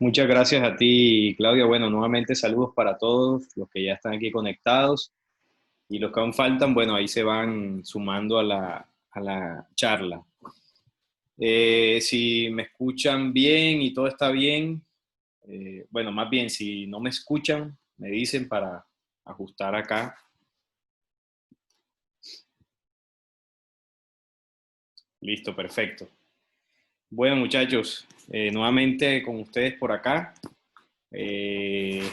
Muchas gracias a ti, Claudia. Bueno, nuevamente saludos para todos los que ya están aquí conectados y los que aún faltan, bueno, ahí se van sumando a la charla. Si me escuchan bien y todo está bien, bueno, más bien si no me escuchan, me dicen para ajustar acá. Listo, perfecto. Bueno, muchachos, nuevamente con ustedes por acá. Eh,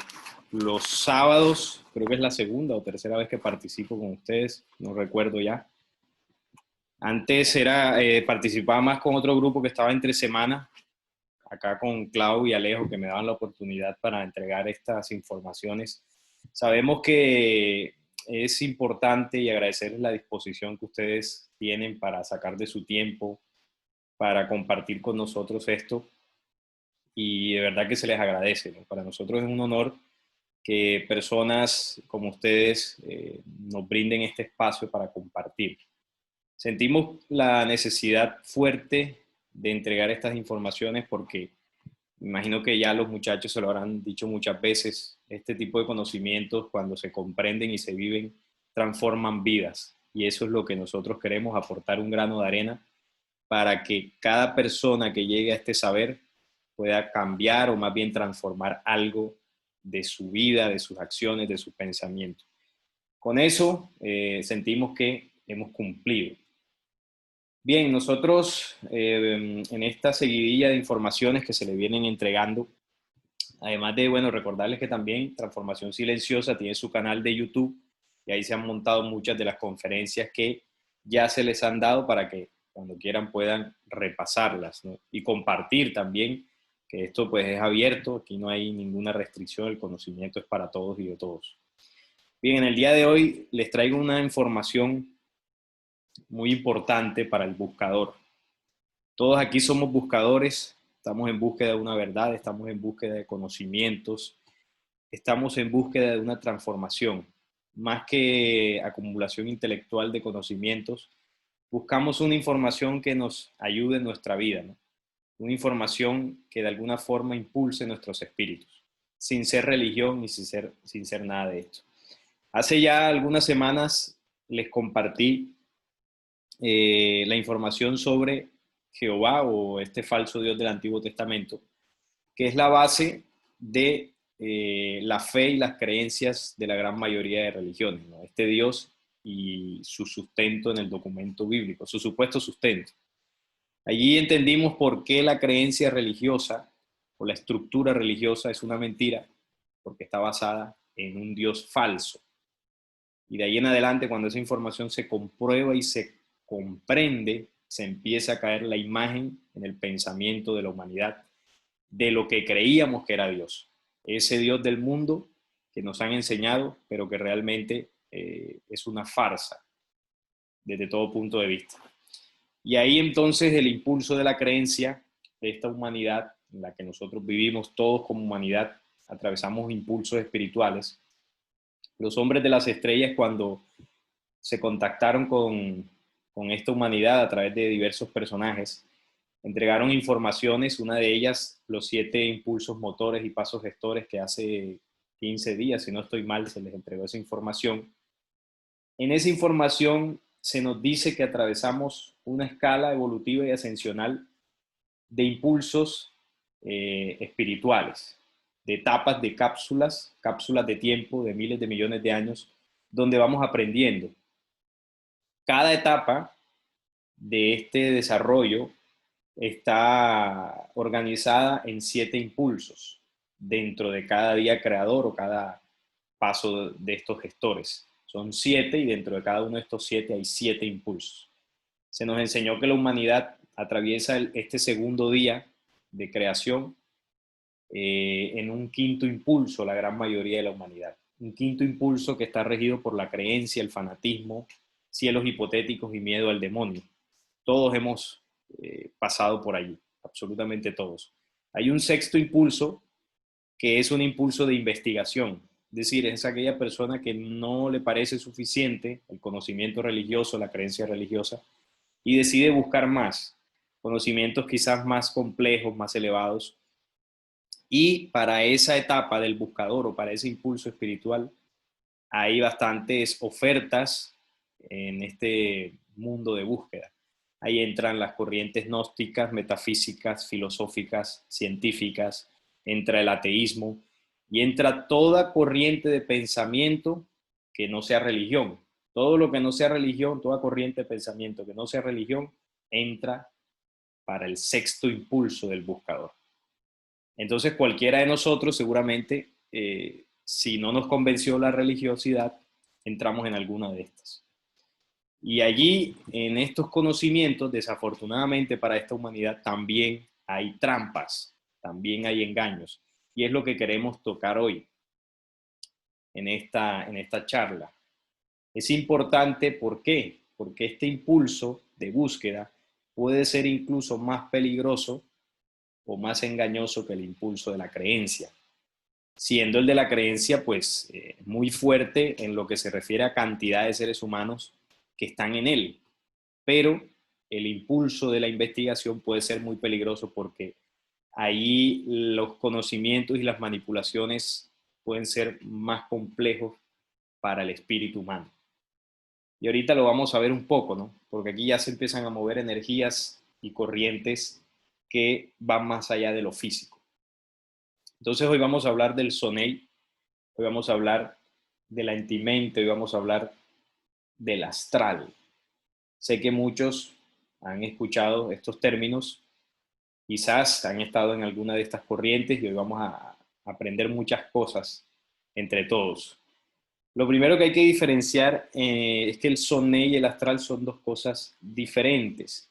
los sábados, creo que es la segunda o tercera vez que participo con ustedes, no recuerdo ya. Antes participaba más con otro grupo que estaba entre semana, acá con Clau y Alejo, que me daban la oportunidad para entregar estas informaciones. Sabemos que es importante y agradecerles la disposición que ustedes tienen para sacar de su tiempo, para compartir con nosotros esto, y de verdad que se les agradece, ¿no? Para nosotros es un honor que personas como ustedes nos brinden este espacio para compartir. Sentimos la necesidad fuerte de entregar estas informaciones porque me imagino que ya los muchachos se lo habrán dicho muchas veces, este tipo de conocimientos cuando se comprenden y se viven transforman vidas, y eso es lo que nosotros queremos, aportar un grano de arena para que cada persona que llegue a este saber pueda cambiar o más bien transformar algo de su vida, de sus acciones, de sus pensamientos. Con eso sentimos que hemos cumplido. Bien, nosotros en esta seguidilla de informaciones que se le vienen entregando, además de, bueno, recordarles que también Transformación Silenciosa tiene su canal de YouTube y ahí se han montado muchas de las conferencias que ya se les han dado para que cuando quieran puedan repasarlas, ¿no? Y compartir también, que esto pues es abierto, aquí no hay ninguna restricción, el conocimiento es para todos y de todos. Bien, en el día de hoy les traigo una información muy importante para el buscador. Todos aquí somos buscadores, estamos en búsqueda de una verdad, estamos en búsqueda de conocimientos, estamos en búsqueda de una transformación. Más que acumulación intelectual de conocimientos, buscamos una información que nos ayude en nuestra vida, ¿no? Una información que de alguna forma impulse nuestros espíritus, sin ser religión y sin ser nada de esto. Hace ya algunas semanas les compartí la información sobre Jehová o este falso Dios del Antiguo Testamento, que es la base de la fe y las creencias de la gran mayoría de religiones, ¿no? Este Dios y su sustento en el documento bíblico, su supuesto sustento. Allí entendimos por qué la creencia religiosa o la estructura religiosa es una mentira, porque está basada en un Dios falso. Y de ahí en adelante, cuando esa información se comprueba y se comprende, se empieza a caer la imagen en el pensamiento de la humanidad de lo que creíamos que era Dios. Ese Dios del mundo que nos han enseñado, pero que realmente es una farsa desde todo punto de vista. Y ahí entonces el impulso de la creencia de esta humanidad en la que nosotros vivimos todos como humanidad, atravesamos impulsos espirituales. Los hombres de las estrellas, cuando se contactaron con esta humanidad a través de diversos personajes, entregaron informaciones, una de ellas los 7 impulsos motores y pasos gestores que hace 15 días, si no estoy mal, se les entregó esa información. En esa información se nos dice que atravesamos una escala evolutiva y ascensional de impulsos espirituales, de etapas de cápsulas, cápsulas de tiempo de miles de millones de años, donde vamos aprendiendo. Cada etapa de este desarrollo está organizada en 7 impulsos dentro de cada día creador o cada paso de estos gestores. Son 7 y dentro de cada uno de estos 7 hay 7 impulsos. Se nos enseñó que la humanidad atraviesa este segundo día de creación en un quinto impulso, la gran mayoría de la humanidad. Un quinto impulso que está regido por la creencia, el fanatismo, cielos hipotéticos y miedo al demonio. Todos hemos pasado por allí, absolutamente todos. Hay un sexto impulso que es un impulso de investigación, es decir, es aquella persona que no le parece suficiente el conocimiento religioso, la creencia religiosa, y decide buscar más, conocimientos quizás más complejos, más elevados, Y para esa etapa del buscador o para ese impulso espiritual, hay bastantes ofertas en este mundo de búsqueda. Ahí entran las corrientes gnósticas, metafísicas, filosóficas, científicas, entra el ateísmo y entra toda corriente de pensamiento que no sea religión. Todo lo que no sea religión, toda corriente de pensamiento que no sea religión, entra para el sexto impulso del buscador. Entonces cualquiera de nosotros seguramente, si no nos convenció la religiosidad, entramos en alguna de estas. Y allí, en estos conocimientos, desafortunadamente para esta humanidad, también hay trampas, también hay engaños. Y es lo que queremos tocar hoy en esta charla. Es importante, ¿por qué? Porque este impulso de búsqueda puede ser incluso más peligroso o más engañoso que el impulso de la creencia. Siendo el de la creencia, pues, muy fuerte en lo que se refiere a cantidad de seres humanos que están en él. Pero el impulso de la investigación puede ser muy peligroso porque ahí los conocimientos y las manipulaciones pueden ser más complejos para el espíritu humano. Y ahorita lo vamos a ver un poco, ¿no? Porque aquí ya se empiezan a mover energías y corrientes que van más allá de lo físico. Entonces hoy vamos a hablar del Sonei, hoy vamos a hablar de la entimente, hoy vamos a hablar del astral. Sé que muchos han escuchado estos términos, quizás han estado en alguna de estas corrientes y hoy vamos a aprender muchas cosas entre todos. Lo primero que hay que diferenciar es que el Sonei y el astral son dos cosas diferentes.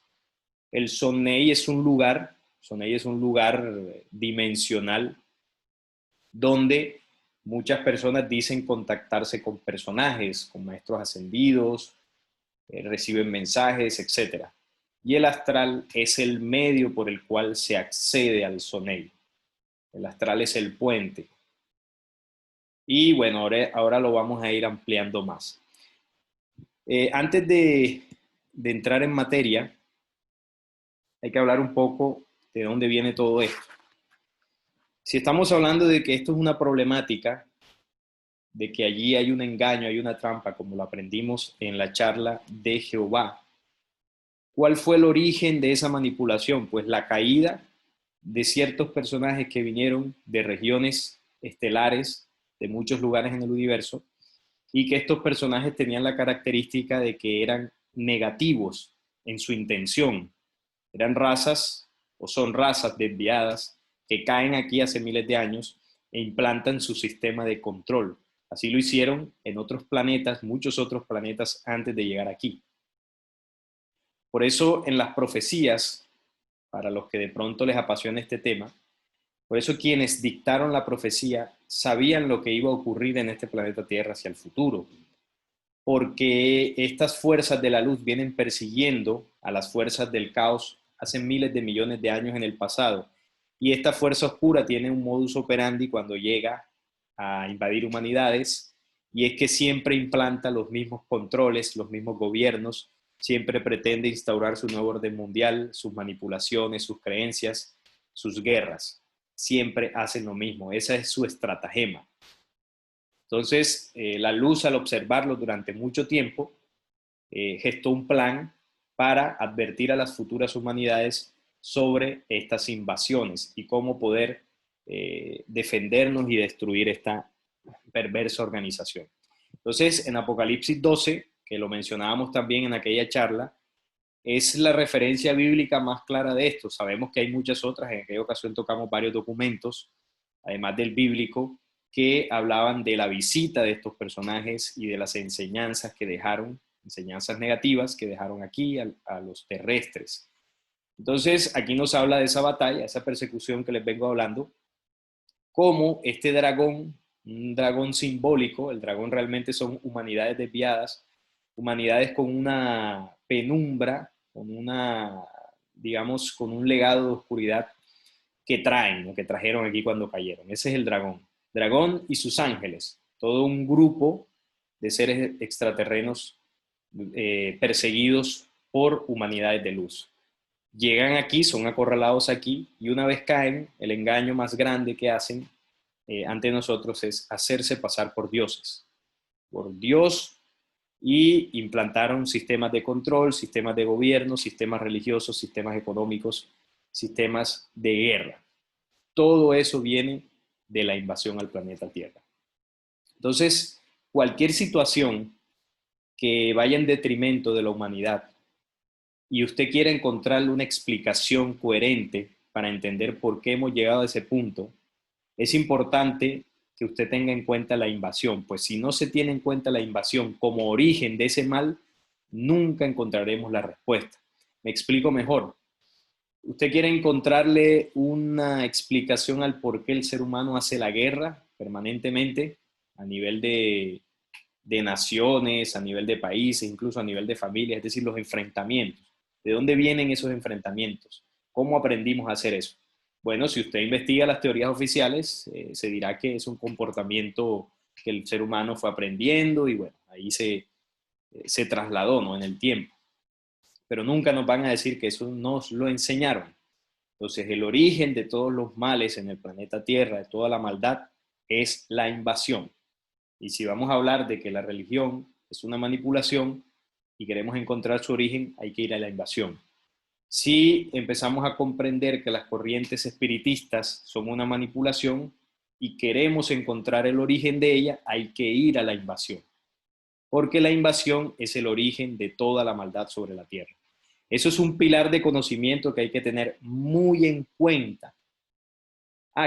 El Sonei es un lugar, Sonei es un lugar dimensional donde muchas personas dicen contactarse con personajes, con maestros ascendidos, reciben mensajes, etc. Y el astral es el medio por el cual se accede al Sonei. El astral es el puente. Y bueno, ahora lo vamos a ir ampliando más. Antes de entrar en materia, hay que hablar un poco de dónde viene todo esto. Si estamos hablando de que esto es una problemática, de que allí hay un engaño, hay una trampa, como lo aprendimos en la charla de Jehová, ¿cuál fue el origen de esa manipulación? Pues la caída de ciertos personajes que vinieron de regiones estelares, de muchos lugares en el universo, y que estos personajes tenían la característica de que eran negativos en su intención. Eran razas o son razas desviadas que caen aquí hace miles de años e implantan su sistema de control. Así lo hicieron en otros planetas, muchos otros planetas antes de llegar aquí. Por eso en las profecías, para los que de pronto les apasiona este tema, por eso quienes dictaron la profecía sabían lo que iba a ocurrir en este planeta Tierra hacia el futuro, porque estas fuerzas de la luz vienen persiguiendo a las fuerzas del caos hace miles de millones de años en el pasado, y esta fuerza oscura tiene un modus operandi cuando llega a invadir humanidades, y es que siempre implanta los mismos controles, los mismos gobiernos, siempre pretende instaurar su nuevo orden mundial, sus manipulaciones, sus creencias, sus guerras. Siempre hacen lo mismo, esa es su estratagema. Entonces, la luz al observarlo durante mucho tiempo, gestó un plan para advertir a las futuras humanidades sobre estas invasiones y cómo poder defendernos y destruir esta perversa organización. Entonces, en Apocalipsis 12, que lo mencionábamos también en aquella charla, es la referencia bíblica más clara de esto. Sabemos que hay muchas otras, en aquella ocasión tocamos varios documentos, además del bíblico, que hablaban de la visita de estos personajes y de las enseñanzas que dejaron, enseñanzas negativas que dejaron aquí a los terrestres. Entonces, aquí nos habla de esa batalla, esa persecución que les vengo hablando, como este dragón, un dragón simbólico, el dragón realmente son humanidades desviadas, humanidades con una penumbra, con una, digamos, con un legado de oscuridad que traen, o que trajeron aquí cuando cayeron. Ese es el dragón. Dragón y sus ángeles, todo un grupo de seres extraterrenos perseguidos por humanidades de luz. Llegan aquí, son acorralados aquí, y una vez caen, el engaño más grande que hacen ante nosotros es hacerse pasar por Dios, y implantaron sistemas de control, sistemas de gobierno, sistemas religiosos, sistemas económicos, sistemas de guerra. Todo eso viene de la invasión al planeta Tierra. Entonces, cualquier situación que vaya en detrimento de la humanidad y usted quiere encontrarle una explicación coherente para entender por qué hemos llegado a ese punto, es importante que usted tenga en cuenta la invasión, pues si no se tiene en cuenta la invasión como origen de ese mal, nunca encontraremos la respuesta. Me explico mejor. Usted quiere encontrarle una explicación al por qué el ser humano hace la guerra permanentemente a nivel de naciones, a nivel de países, incluso a nivel de familias, es decir, los enfrentamientos. ¿De dónde vienen esos enfrentamientos? ¿Cómo aprendimos a hacer eso? Bueno, si usted investiga las teorías oficiales, se dirá que es un comportamiento que el ser humano fue aprendiendo y bueno, ahí se trasladó, ¿no?, en el tiempo. Pero nunca nos van a decir que eso nos lo enseñaron. Entonces, el origen de todos los males en el planeta Tierra, de toda la maldad, es la invasión. Y si vamos a hablar de que la religión es una manipulación y queremos encontrar su origen, hay que ir a la invasión. Si empezamos a comprender que las corrientes espiritistas son una manipulación y queremos encontrar el origen de ella, hay que ir a la invasión, porque la invasión es el origen de toda la maldad sobre la tierra. Eso es un pilar de conocimiento que hay que tener muy en cuenta.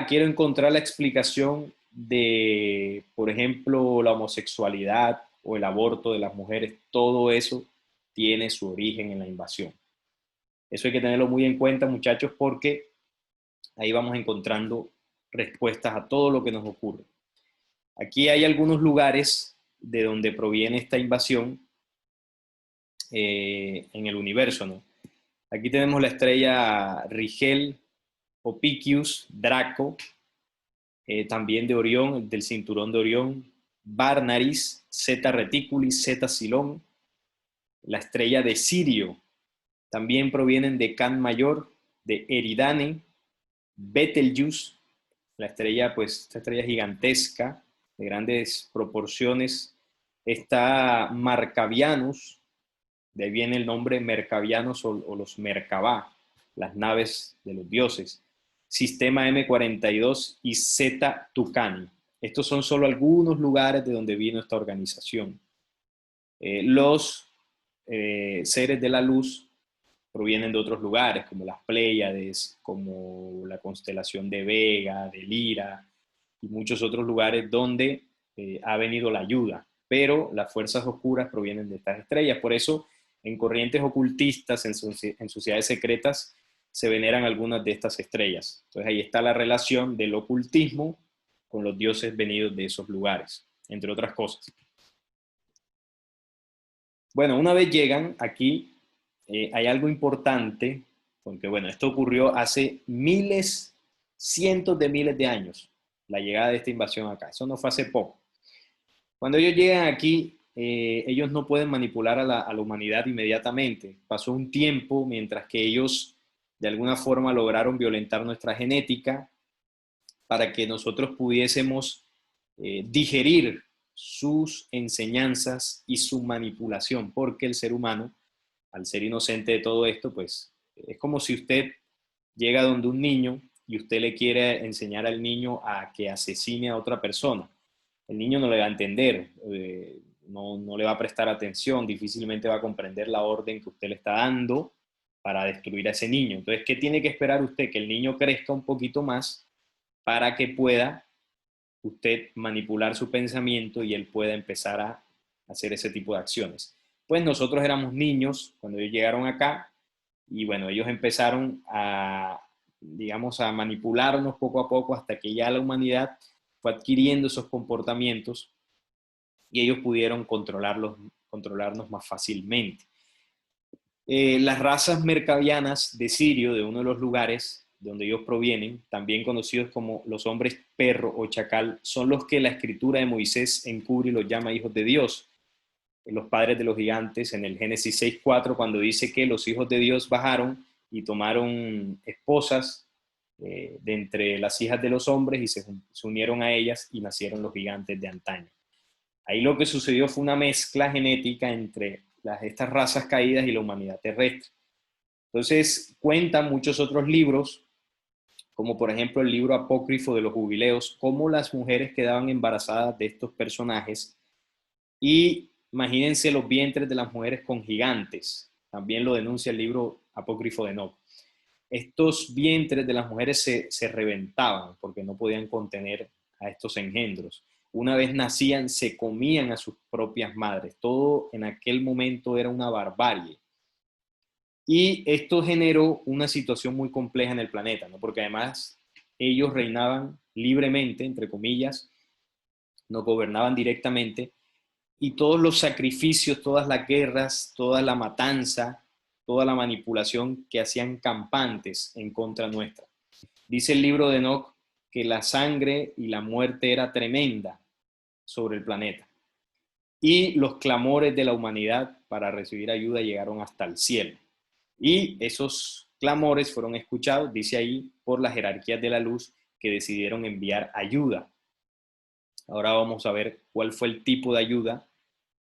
Quiero encontrar la explicación de, por ejemplo, la homosexualidad o el aborto de las mujeres. Todo eso tiene su origen en la invasión. Eso hay que tenerlo muy en cuenta, muchachos, porque ahí vamos encontrando respuestas a todo lo que nos ocurre. Aquí hay algunos lugares de donde proviene esta invasión en el universo, ¿no? Aquí tenemos la estrella Rigel, Opicius, Draco, también de Orión, del cinturón de Orión, Barnaris, Zeta Reticuli, Zeta Silón, la estrella de Sirio. También provienen de Can Mayor, de Eridane, Betelgeuse, la estrella, pues, esta estrella gigantesca, de grandes proporciones. Está Marcavianus, de ahí viene el nombre Mercavianos o los Merkabah, las naves de los dioses. Sistema M42 y Zeta Tucani. Estos son solo algunos lugares de donde vino esta organización. Los seres de la luz provienen de otros lugares, como las Pléyades, como la constelación de Vega, de Lira, y muchos otros lugares donde ha venido la ayuda. Pero las fuerzas oscuras provienen de estas estrellas. Por eso, en corrientes ocultistas, en sociedades secretas, se veneran algunas de estas estrellas. Entonces ahí está la relación del ocultismo con los dioses venidos de esos lugares, entre otras cosas. Bueno, una vez llegan aquí, hay algo importante, porque bueno, esto ocurrió hace miles, cientos de miles de años, la llegada de esta invasión acá. Eso no fue hace poco. Cuando ellos llegan aquí, ellos no pueden manipular a la humanidad inmediatamente. Pasó un tiempo mientras que ellos de alguna forma lograron violentar nuestra genética para que nosotros pudiésemos digerir sus enseñanzas y su manipulación, porque el ser humano, al ser inocente de todo esto, pues es como si usted llega donde un niño y usted le quiere enseñar al niño a que asesine a otra persona. El niño no le va a entender, no le va a prestar atención, difícilmente va a comprender la orden que usted le está dando para destruir a ese niño. Entonces, ¿qué tiene que esperar usted? Que el niño crezca un poquito más para que pueda usted manipular su pensamiento y él pueda empezar a hacer ese tipo de acciones. Pues nosotros éramos niños cuando ellos llegaron acá y bueno, ellos empezaron a, digamos, a manipularnos poco a poco hasta que ya la humanidad fue adquiriendo esos comportamientos y ellos pudieron controlarnos más fácilmente. Las razas mercavianas de Sirio, de uno de los lugares donde ellos provienen, también conocidos como los hombres perro o chacal, son los que la escritura de Moisés encubre y los llama hijos de Dios. Los padres de los gigantes en el Génesis 6:4, cuando dice que los hijos de Dios bajaron y tomaron esposas de entre las hijas de los hombres y se unieron a ellas y nacieron los gigantes de antaño. Ahí lo que sucedió fue una mezcla genética entre estas razas caídas y la humanidad terrestre. Entonces, cuentan muchos otros libros, como por ejemplo el libro apócrifo de los jubileos, cómo las mujeres quedaban embarazadas de estos personajes. Y imagínense los vientres de las mujeres con gigantes. También lo denuncia el libro apócrifo de Enoc. Estos vientres de las mujeres se reventaban porque no podían contener a estos engendros. Una vez nacían, se comían a sus propias madres. Todo en aquel momento era una barbarie. Y esto generó una situación muy compleja en el planeta, ¿no? Porque además ellos reinaban libremente, entre comillas, no gobernaban directamente, y todos los sacrificios, todas las guerras, toda la matanza, toda la manipulación que hacían campantes en contra nuestra. Dice el libro de Enoc que la sangre y la muerte era tremenda sobre el planeta. Y los clamores de la humanidad para recibir ayuda llegaron hasta el cielo. Y esos clamores fueron escuchados, dice ahí, por las jerarquías de la luz que decidieron enviar ayuda. Ahora vamos a ver cuál fue el tipo de ayuda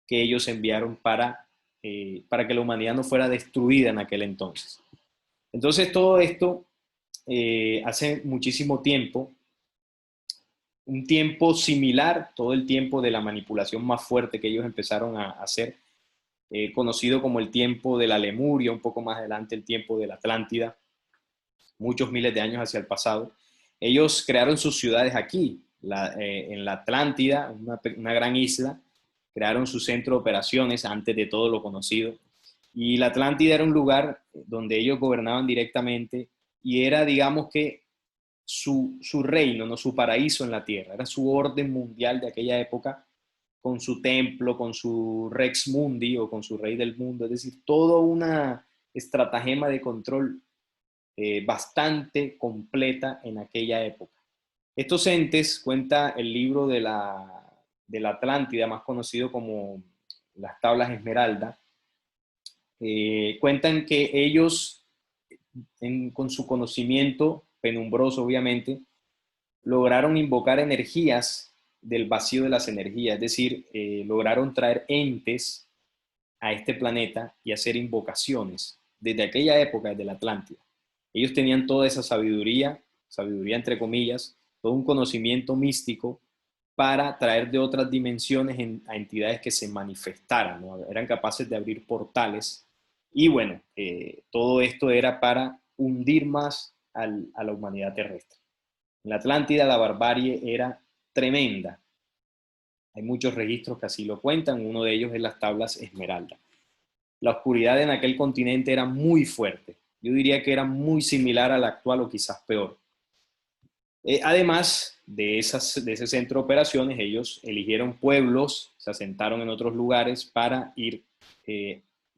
que ellos enviaron para que la humanidad no fuera destruida en aquel entonces. Entonces todo esto hace muchísimo tiempo, un tiempo similar, todo el tiempo de la manipulación más fuerte que ellos empezaron a hacer, conocido como el tiempo de la Lemuria, un poco más adelante el tiempo de la Atlántida, muchos miles de años hacia el pasado. Ellos crearon sus ciudades aquí, en la Atlántida, una gran isla, crearon su centro de operaciones antes de todo lo conocido. Y la Atlántida era un lugar donde ellos gobernaban directamente y era, digamos que, su reino, ¿no? Su paraíso en la tierra. Era su orden mundial de aquella época, con su templo, con su Rex Mundi o con su rey del mundo. Es decir, toda una estratagema de control bastante completa en aquella época. Estos entes, cuenta el libro de la Atlántida, más conocido como las Tablas Esmeralda, cuentan que ellos, con su conocimiento penumbroso obviamente, lograron invocar energías del vacío de las energías, es decir, lograron traer entes a este planeta y hacer invocaciones desde aquella época, desde la Atlántida. Ellos tenían toda esa sabiduría entre comillas, todo un conocimiento místico para traer de otras dimensiones a entidades que se manifestaran, ¿no? Eran capaces de abrir portales y bueno, todo esto era para hundir más a la humanidad terrestre. En la Atlántida la barbarie era tremenda. Hay muchos registros que así lo cuentan, uno de ellos es las Tablas Esmeralda. La oscuridad en aquel continente era muy fuerte. Yo diría que era muy similar a la actual o quizás peor. Además de ese centro de operaciones, ellos eligieron pueblos, se asentaron en otros lugares para ir,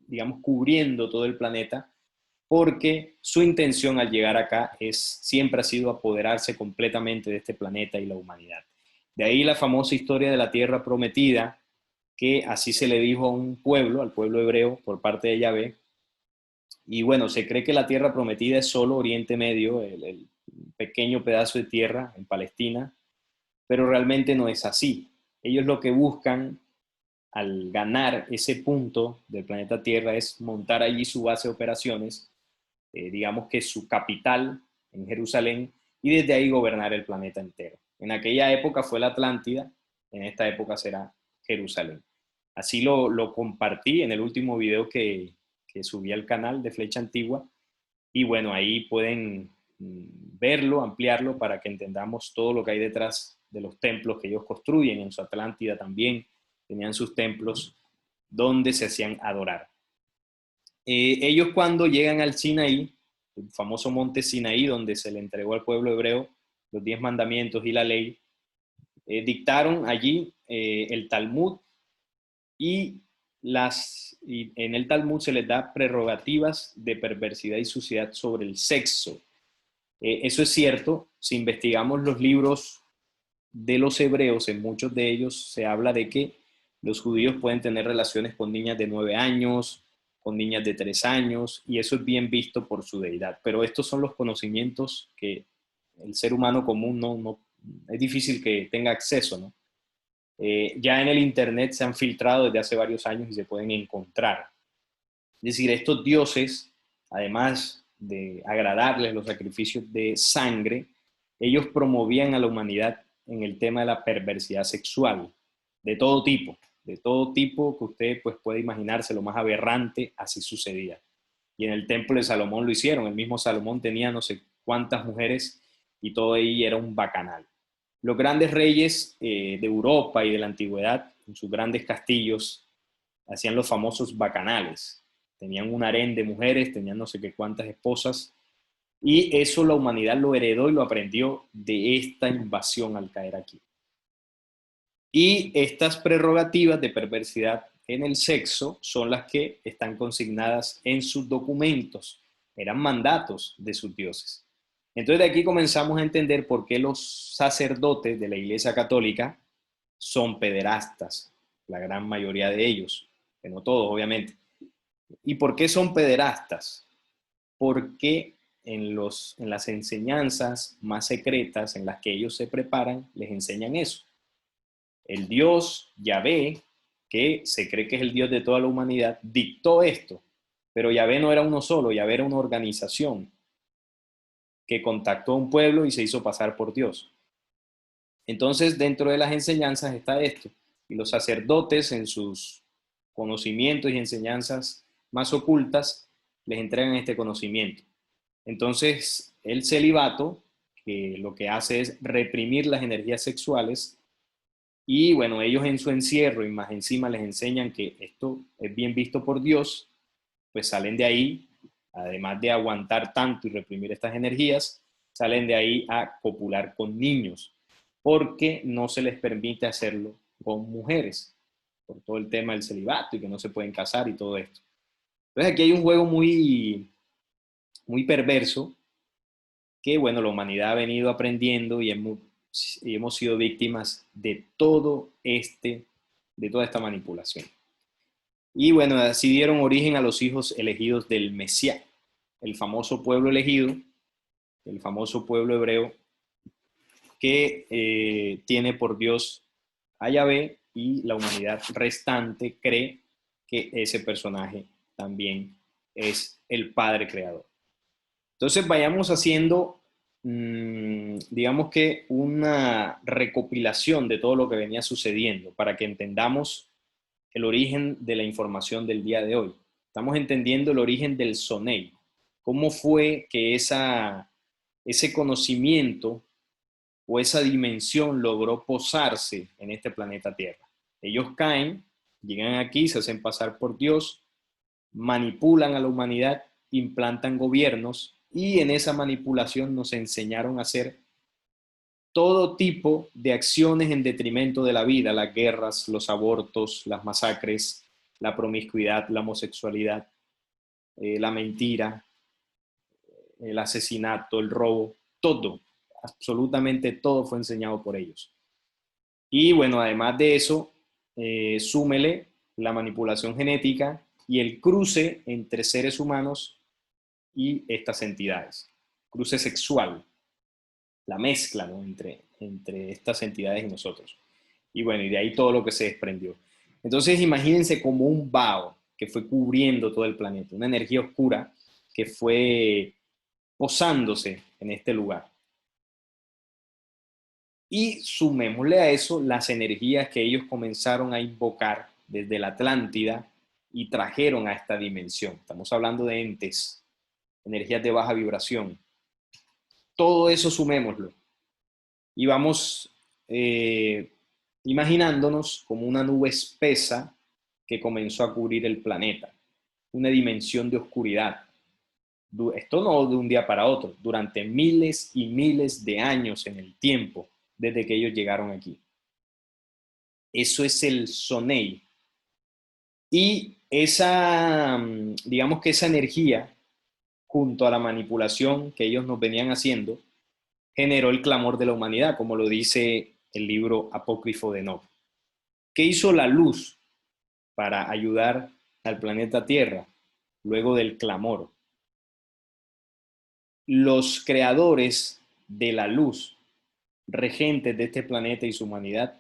digamos, cubriendo todo el planeta, porque su intención al llegar acá siempre ha sido apoderarse completamente de este planeta y la humanidad. De ahí la famosa historia de la tierra prometida, que así se le dijo a un pueblo, al pueblo hebreo, por parte de Yahvé. Y bueno, se cree que la tierra prometida es solo Oriente Medio, el pequeño pedazo de tierra en Palestina, pero realmente no es así. Ellos lo que buscan al ganar ese punto del planeta Tierra es montar allí su base de operaciones, digamos que su capital en Jerusalén, y desde ahí gobernar el planeta entero. En aquella época fue la Atlántida, en esta época será Jerusalén. Así lo compartí en el último video que subí al canal de Flecha Antigua, y bueno, ahí pueden verlo, ampliarlo para que entendamos todo lo que hay detrás de los templos que ellos construyen. En su Atlántida también tenían sus templos donde se hacían adorar. Ellos cuando llegan al Sinaí, el famoso monte Sinaí, donde se le entregó al pueblo hebreo los 10 mandamientos y la ley, dictaron allí el Talmud y en el Talmud se les da prerrogativas de perversidad y suciedad sobre el sexo. Eso es cierto, si investigamos los libros de los hebreos, en muchos de ellos se habla de que los judíos pueden tener relaciones con niñas de 9 años, con niñas de 3 años, y eso es bien visto por su deidad. Pero estos son los conocimientos que el ser humano común no es difícil que tenga acceso, ¿no? Ya en el Internet se han filtrado desde hace varios años y se pueden encontrar. Es decir, estos dioses, además de agradarles los sacrificios de sangre, ellos promovían a la humanidad en el tema de la perversidad sexual, de todo tipo que usted pues, puede imaginarse, lo más aberrante, así sucedía. Y en el templo de Salomón lo hicieron, el mismo Salomón tenía no sé cuántas mujeres y todo ahí era un bacanal. Los grandes reyes de Europa y de la antigüedad, en sus grandes castillos, hacían los famosos bacanales. Tenían un harén de mujeres, tenían no sé qué cuántas esposas, y eso la humanidad lo heredó y lo aprendió de esta invasión al caer aquí. Y estas prerrogativas de perversidad en el sexo son las que están consignadas en sus documentos, eran mandatos de sus dioses. Entonces de aquí comenzamos a entender por qué los sacerdotes de la Iglesia Católica son pederastas, la gran mayoría de ellos, que no todos obviamente. ¿Y por qué son pederastas? Porque en las enseñanzas más secretas en las que ellos se preparan, les enseñan eso. El Dios Yahvé, que se cree que es el Dios de toda la humanidad, dictó esto. Pero Yahvé no era uno solo, Yahvé era una organización que contactó a un pueblo y se hizo pasar por Dios. Entonces, dentro de las enseñanzas está esto. Y los sacerdotes, en sus conocimientos y enseñanzas más ocultas, les entregan este conocimiento. Entonces, el celibato, que lo que hace es reprimir las energías sexuales, y bueno, ellos en su encierro y más encima les enseñan que esto es bien visto por Dios, pues salen de ahí, además de aguantar tanto y reprimir estas energías, salen de ahí a copular con niños, porque no se les permite hacerlo con mujeres, por todo el tema del celibato y que no se pueden casar y todo esto. Entonces aquí hay un juego muy perverso que, bueno, la humanidad ha venido aprendiendo y hemos sido víctimas de de toda esta manipulación. Y bueno, así dieron origen a los hijos elegidos del Mesías, el famoso pueblo elegido, el famoso pueblo hebreo que tiene por Dios a Yahvé, y la humanidad restante cree que ese personaje también es el Padre Creador. Entonces vayamos haciendo, digamos que una recopilación de todo lo que venía sucediendo para que entendamos el origen de la información del día de hoy. Estamos entendiendo el origen del Sonei. ¿Cómo fue que ese conocimiento o esa dimensión logró posarse en este planeta Tierra? Ellos caen, llegan aquí, se hacen pasar por Dios, manipulan a la humanidad, implantan gobiernos y en esa manipulación nos enseñaron a hacer todo tipo de acciones en detrimento de la vida, las guerras, los abortos, las masacres, la promiscuidad, la homosexualidad, la mentira, el asesinato, el robo, todo, absolutamente todo fue enseñado por ellos. Y bueno, además de eso, súmele la manipulación genética y el cruce entre seres humanos y estas entidades, cruce sexual, la mezcla, ¿no? entre estas entidades y nosotros. Y bueno, y de ahí todo lo que se desprendió. Entonces imagínense como un vaho que fue cubriendo todo el planeta, una energía oscura que fue posándose en este lugar. Y sumémosle a eso las energías que ellos comenzaron a invocar desde la Atlántida y trajeron a esta dimensión. Estamos hablando de entes, energías de baja vibración. Todo eso sumémoslo y vamos imaginándonos como una nube espesa que comenzó a cubrir el planeta, una dimensión de oscuridad. Esto no de un día para otro, durante miles y miles de años en el tiempo desde que ellos llegaron aquí. Eso es el Sonei. Y digamos que esa energía, junto a la manipulación que ellos nos venían haciendo, generó el clamor de la humanidad, como lo dice el libro apócrifo de Enoch. ¿Qué hizo la luz para ayudar al planeta Tierra? luego del clamor. Los creadores de la luz, regentes de este planeta y su humanidad,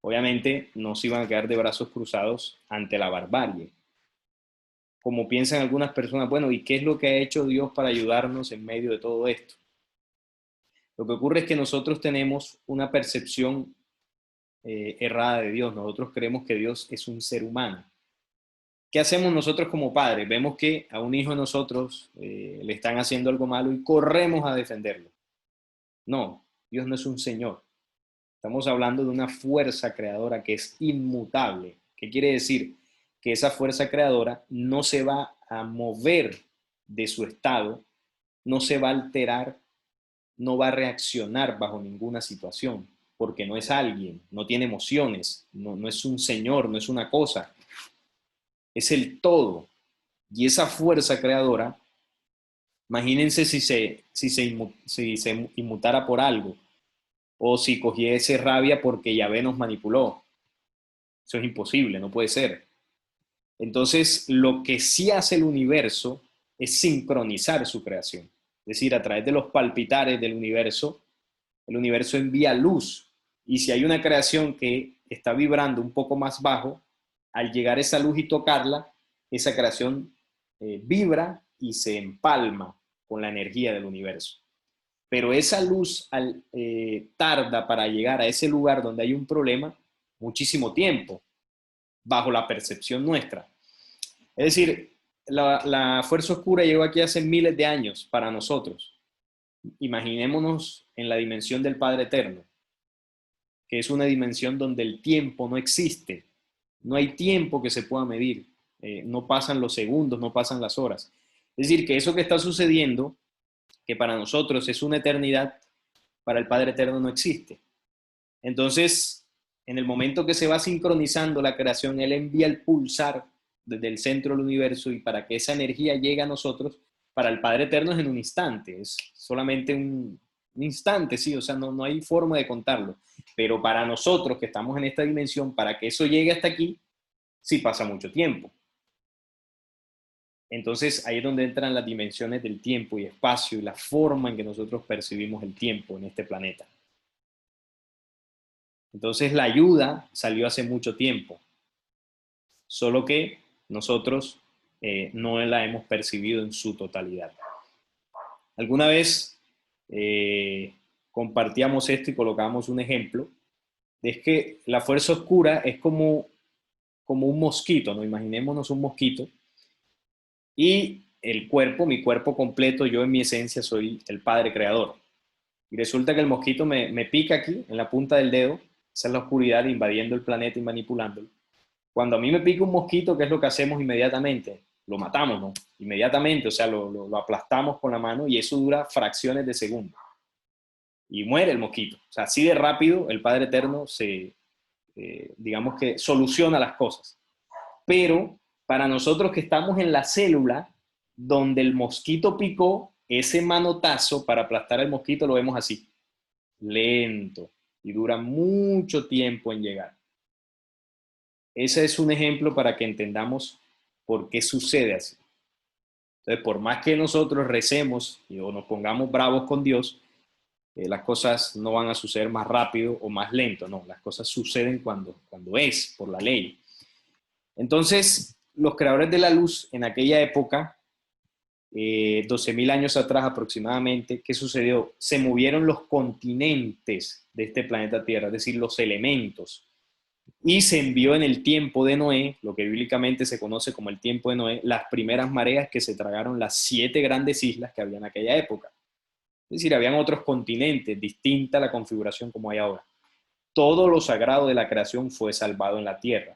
obviamente no se iban a quedar de brazos cruzados ante la barbarie. Como piensan algunas personas, bueno, ¿y qué es lo que ha hecho Dios para ayudarnos en medio de todo esto? Lo que ocurre es que nosotros tenemos una percepción errada de Dios. Nosotros creemos que Dios es un ser humano. ¿Qué hacemos nosotros como padres? Vemos que a un hijo de nosotros le están haciendo algo malo y corremos a defenderlo. No, Dios no es un señor. Estamos hablando de una fuerza creadora que es inmutable. ¿Qué quiere decir? Que esa fuerza creadora no se va a mover de su estado, no se va a alterar, no va a reaccionar bajo ninguna situación, porque no es alguien, no tiene emociones, no es un señor, no es una cosa, es el todo. Y esa fuerza creadora, imagínense si se inmutara por algo, o si cogiese rabia porque Yahvé nos manipuló. Eso es imposible, no puede ser. Entonces, lo que sí hace el universo es sincronizar su creación. Es decir, a través de los palpitares del universo, el universo envía luz. Y si hay una creación que está vibrando un poco más bajo, al llegar esa luz y tocarla, esa creación vibra y se empalma con la energía del universo. Pero esa luz tarda para llegar a ese lugar donde hay un problema muchísimo tiempo, bajo la percepción nuestra. Es decir, la fuerza oscura llegó aquí hace miles de años para nosotros. Imaginémonos en la dimensión del Padre Eterno, que es una dimensión donde el tiempo no existe. No hay tiempo que se pueda medir. No pasan los segundos, no pasan las horas. Es decir, que eso que está sucediendo, que para nosotros es una eternidad, para el Padre Eterno no existe. Entonces, en el momento que se va sincronizando la creación, Él envía el pulsar desde el centro del universo, y para que esa energía llegue a nosotros, para el Padre Eterno es en un instante, es solamente un instante, sí, o sea, no hay forma de contarlo. Pero para nosotros que estamos en esta dimensión, para que eso llegue hasta aquí, sí pasa mucho tiempo. Entonces ahí es donde entran las dimensiones del tiempo y espacio y la forma en que nosotros percibimos el tiempo en este planeta. Entonces la ayuda salió hace mucho tiempo, solo que nosotros no la hemos percibido en su totalidad. Alguna vez compartíamos esto y colocábamos un ejemplo, es que la fuerza oscura es como un mosquito, ¿no? Imaginémonos un mosquito y el cuerpo, mi cuerpo completo, yo en mi esencia soy el Padre Creador. Y resulta que el mosquito me pica aquí, en la punta del dedo, esa es la oscuridad invadiendo el planeta y manipulándolo. Cuando a mí me pica un mosquito, ¿qué es lo que hacemos inmediatamente? Lo matamos, ¿no? Inmediatamente, o sea, lo aplastamos con la mano y eso dura fracciones de segundo. Y muere el mosquito. O sea, así de rápido el Padre Eterno digamos que soluciona las cosas. Pero para nosotros que estamos en la célula, donde el mosquito picó, ese manotazo para aplastar al mosquito lo vemos así, lento, y dura mucho tiempo en llegar. Ese es un ejemplo para que entendamos por qué sucede así. Entonces, por más que nosotros recemos o nos pongamos bravos con Dios, las cosas no van a suceder más rápido o más lento, no, las cosas suceden cuando es, por la ley. Entonces, los creadores de la luz en aquella época, 12.000 años atrás aproximadamente, ¿qué sucedió? Se movieron los continentes de este planeta Tierra, es decir, los elementos, y se envió en el tiempo de Noé, lo que bíblicamente se conoce como el tiempo de Noé, las primeras mareas que se tragaron las 7 grandes islas que había en aquella época. Es decir, habían otros continentes, distinta a la configuración como hay ahora. Todo lo sagrado de la creación fue salvado en la Tierra.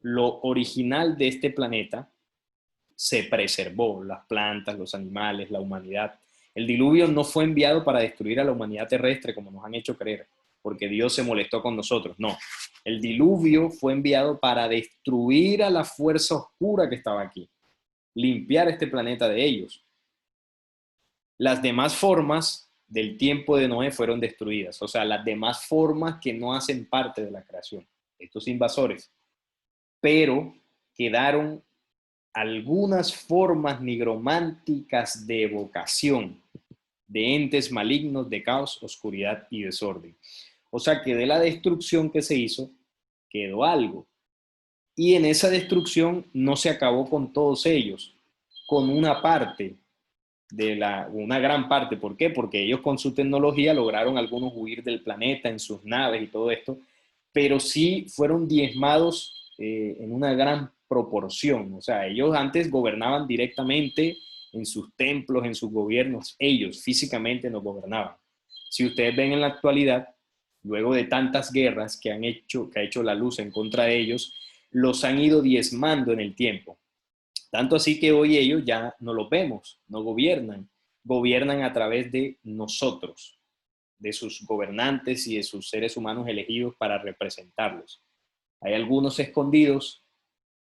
Lo original de este planeta se preservó, las plantas, los animales, la humanidad. El diluvio no fue enviado para destruir a la humanidad terrestre como nos han hecho creer, porque Dios se molestó con nosotros. No, el diluvio fue enviado para destruir a la fuerza oscura que estaba aquí, limpiar este planeta de ellos. Las demás formas del tiempo de Noé fueron destruidas, o sea, las demás formas que no hacen parte de la creación, estos invasores, pero quedaron algunas formas nigrománticas de evocación de entes malignos, de caos, oscuridad y desorden. O sea que de la destrucción que se hizo, quedó algo. Y en esa destrucción no se acabó con todos ellos, con una parte una gran parte. ¿Por qué? Porque ellos con su tecnología lograron algunos huir del planeta en sus naves y todo esto, pero sí fueron diezmados en una gran proporción. O sea, ellos antes gobernaban directamente en sus templos, en sus gobiernos, ellos físicamente nos gobernaban. Si ustedes ven en la actualidad, luego de tantas guerras que ha hecho la luz en contra de ellos, los han ido diezmando en el tiempo. Tanto así que hoy ellos ya no los vemos, no gobiernan, gobiernan a través de nosotros, de sus gobernantes y de sus seres humanos elegidos para representarlos. Hay algunos escondidos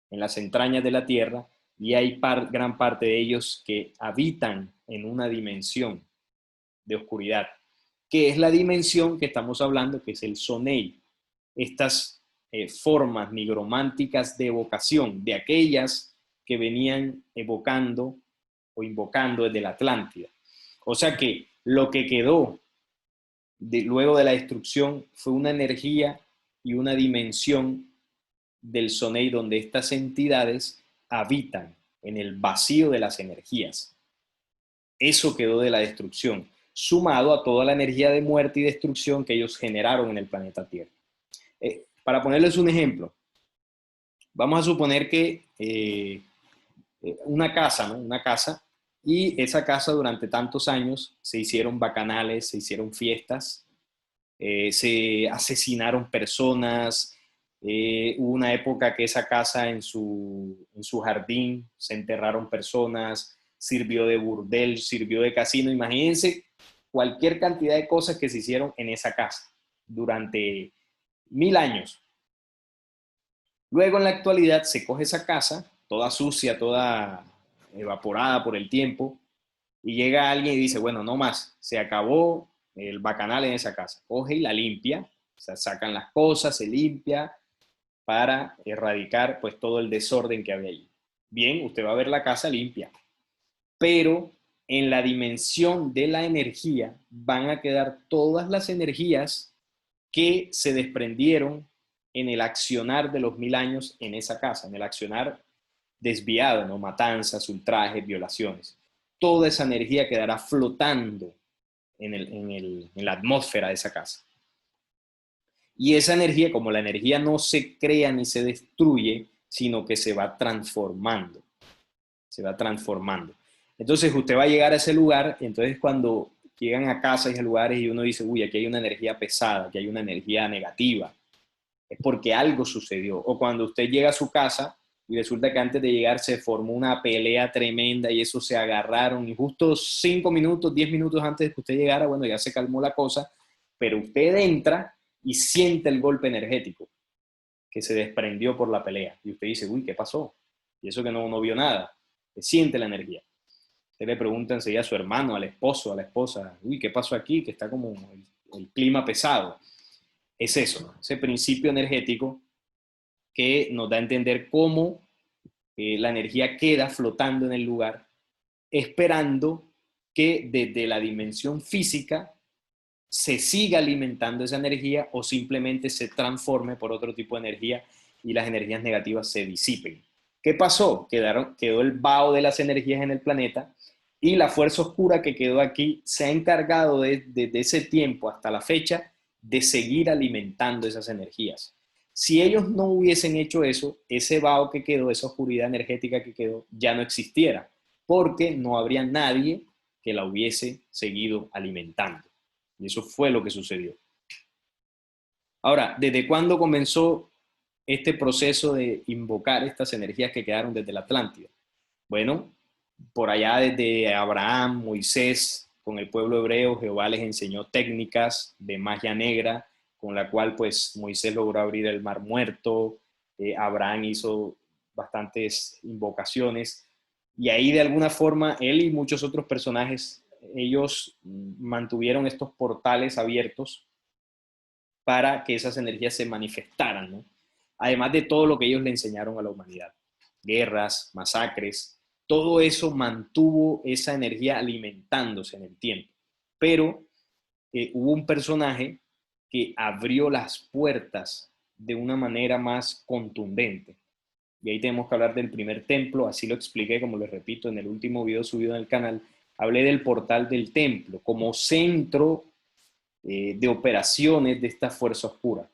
en las entrañas de la tierra y hay gran parte de ellos que habitan en una dimensión de oscuridad, que es la dimensión que estamos hablando, que es el Sonei. Estas formas nigrománticas de evocación, de aquellas que venían evocando o invocando desde la Atlántida. O sea que lo que quedó luego de la destrucción fue una energía y una dimensión del Sonei donde estas entidades habitan en el vacío de las energías. Eso quedó de la destrucción, sumado a toda la energía de muerte y destrucción que ellos generaron en el planeta Tierra. Para ponerles un ejemplo, vamos a suponer que una casa, ¿no? Una casa, y esa casa durante tantos años se hicieron bacanales, se hicieron fiestas, se asesinaron personas, hubo una época que esa casa en su jardín se enterraron personas, sirvió de burdel, sirvió de casino. Imagínense cualquier cantidad de cosas que se hicieron en esa casa durante 1000 años. Luego en la actualidad se coge esa casa, toda sucia, toda evaporada por el tiempo, y llega alguien y dice, bueno, no más, se acabó el bacanal en esa casa. Coge y la limpia, o sea, sacan las cosas, se limpia para erradicar pues todo el desorden que había allí. Bien, usted va a ver la casa limpia, pero en la dimensión de la energía van a quedar todas las energías que se desprendieron en el accionar de los 1000 años en esa casa, en el accionar desviado, ¿no? Matanzas, ultrajes, violaciones. Toda esa energía quedará flotando en la atmósfera de esa casa. Y esa energía, como la energía no se crea ni se destruye, sino que se va transformando, se va transformando. Entonces usted va a llegar a ese lugar, y entonces cuando llegan a casas y a lugares y uno dice, uy, aquí hay una energía pesada, aquí hay una energía negativa, es porque algo sucedió. O cuando usted llega a su casa y resulta que antes de llegar se formó una pelea tremenda y eso se agarraron y justo 5 minutos, 10 minutos antes de que usted llegara, bueno, ya se calmó la cosa, pero usted entra y siente el golpe energético que se desprendió por la pelea. Y usted dice, uy, ¿qué pasó? Y eso que no vio nada. Se siente la energía. Usted le pregunta enseguida a su hermano, al esposo, a la esposa, uy, ¿qué pasó aquí? Que está como el clima pesado. Es eso, ese principio energético que nos da a entender cómo la energía queda flotando en el lugar, esperando que desde la dimensión física se siga alimentando esa energía o simplemente se transforme por otro tipo de energía y las energías negativas se disipen. ¿Qué pasó? Quedó el vaho de las energías en el planeta y la fuerza oscura que quedó aquí se ha encargado desde ese tiempo hasta la fecha de seguir alimentando esas energías. Si ellos no hubiesen hecho eso, ese vaho que quedó, esa oscuridad energética que quedó, ya no existiera, porque no habría nadie que la hubiese seguido alimentando. Y eso fue lo que sucedió. Ahora, ¿desde cuándo comenzó este proceso de invocar estas energías que quedaron desde la Atlántida? Bueno, por allá desde Abraham, Moisés, con el pueblo hebreo, Jehová les enseñó técnicas de magia negra, con la cual pues Moisés logró abrir el mar muerto, Abraham hizo bastantes invocaciones, y ahí de alguna forma él y muchos otros personajes, ellos mantuvieron estos portales abiertos para que esas energías se manifestaran, ¿no? Además de todo lo que ellos le enseñaron a la humanidad. guerras, masacres, todo eso mantuvo esa energía alimentándose en el tiempo. Pero hubo un personaje que abrió las puertas de una manera más contundente. Y ahí tenemos que hablar del primer templo, así lo expliqué, como les repito, en el último video subido en el canal. Hablé del portal del templo como centro de operaciones de esta fuerza oscura.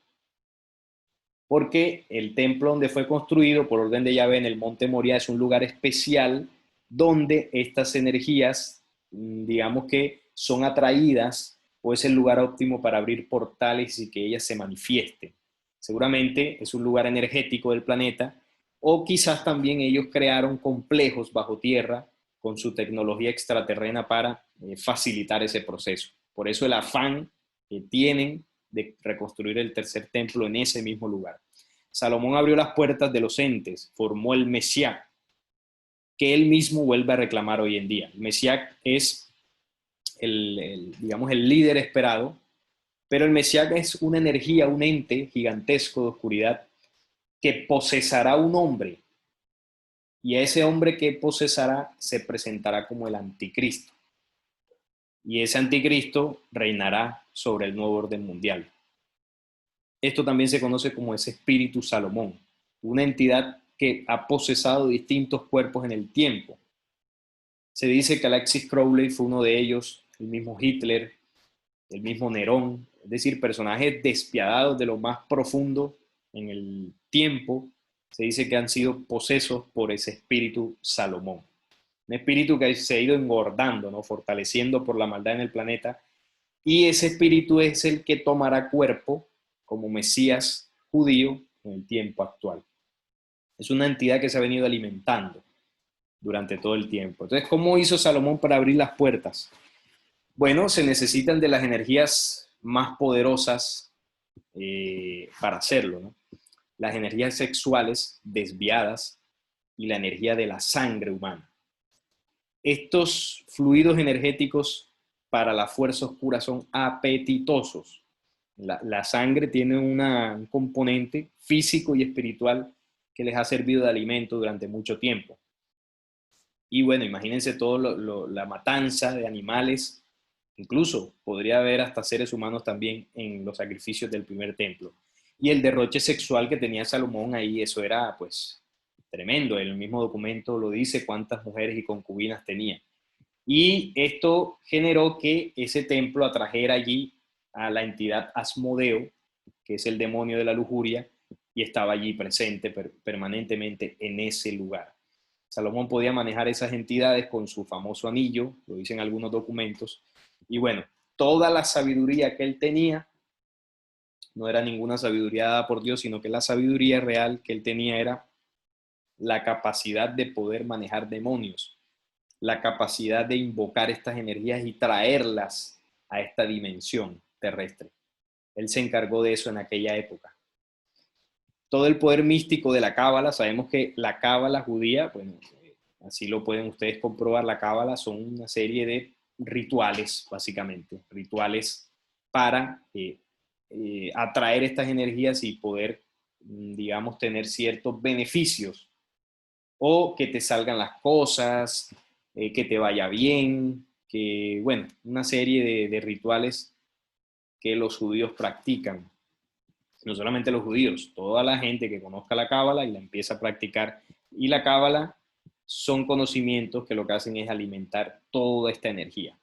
Porque el templo donde fue construido por orden de Yahvé en el monte Moria es un lugar especial donde estas energías, digamos que son atraídas, o es el lugar óptimo para abrir portales y que ellas se manifiesten. Seguramente es un lugar energético del planeta, o quizás también ellos crearon complejos bajo tierra con su tecnología extraterrena para facilitar ese proceso. Por eso el afán que tienen de reconstruir el tercer templo en ese mismo lugar. Salomón abrió las puertas de los entes, formó el Mesías, que él mismo vuelve a reclamar hoy en día. El Mesías es digamos, el líder esperado, pero el Mesías es una energía, un ente gigantesco de oscuridad que posesará un hombre, y a ese hombre que posesará se presentará como el anticristo. Y ese anticristo reinará sobre el nuevo orden mundial. Esto también se conoce como ese espíritu Salomón, una entidad que ha posesado distintos cuerpos en el tiempo. Se dice que Alexis Crowley fue uno de ellos, el mismo Hitler, el mismo Nerón, es decir, personajes despiadados de lo más profundo en el tiempo. Se dice que han sido posesos por ese espíritu Salomón. Un espíritu que se ha ido engordando, ¿no? Fortaleciendo por la maldad en el planeta. Y ese espíritu es el que tomará cuerpo como Mesías judío en el tiempo actual. Es una entidad que se ha venido alimentando durante todo el tiempo. Entonces, ¿cómo hizo Salomón para abrir las puertas? Bueno, se necesitan de las energías más poderosas para hacerlo, ¿no? Las energías sexuales desviadas y la energía de la sangre humana. Estos fluidos energéticos para la fuerza oscura son apetitosos. La sangre tiene un componente físico y espiritual que les ha servido de alimento durante mucho tiempo. Y bueno, imagínense la matanza de animales, incluso podría haber hasta seres humanos también en los sacrificios del primer templo. Y el derroche sexual que tenía Salomón ahí, eso era pues tremendo. El mismo documento lo dice, cuántas mujeres y concubinas tenía. Y esto generó que ese templo atrajera allí a la entidad Asmodeo, que es el demonio de la lujuria, y estaba allí presente permanentemente en ese lugar. Salomón podía manejar esas entidades con su famoso anillo, lo dicen algunos documentos, y bueno, toda la sabiduría que él tenía no era ninguna sabiduría dada por Dios, sino que la sabiduría real que él tenía era la capacidad de poder manejar demonios, la capacidad de invocar estas energías y traerlas a esta dimensión terrestre. Él se encargó de eso en aquella época. Todo el poder místico de la cábala, sabemos que la cábala judía, bueno, así lo pueden ustedes comprobar, la cábala son una serie de rituales, básicamente, rituales para atraer estas energías y poder, digamos, tener ciertos beneficios, o que te salgan las cosas, que te vaya bien, que, bueno, una serie de rituales que los judíos practican. No solamente los judíos, toda la gente que conozca la cábala y la empieza a practicar. Y la cábala son conocimientos que lo que hacen es alimentar toda esta energía.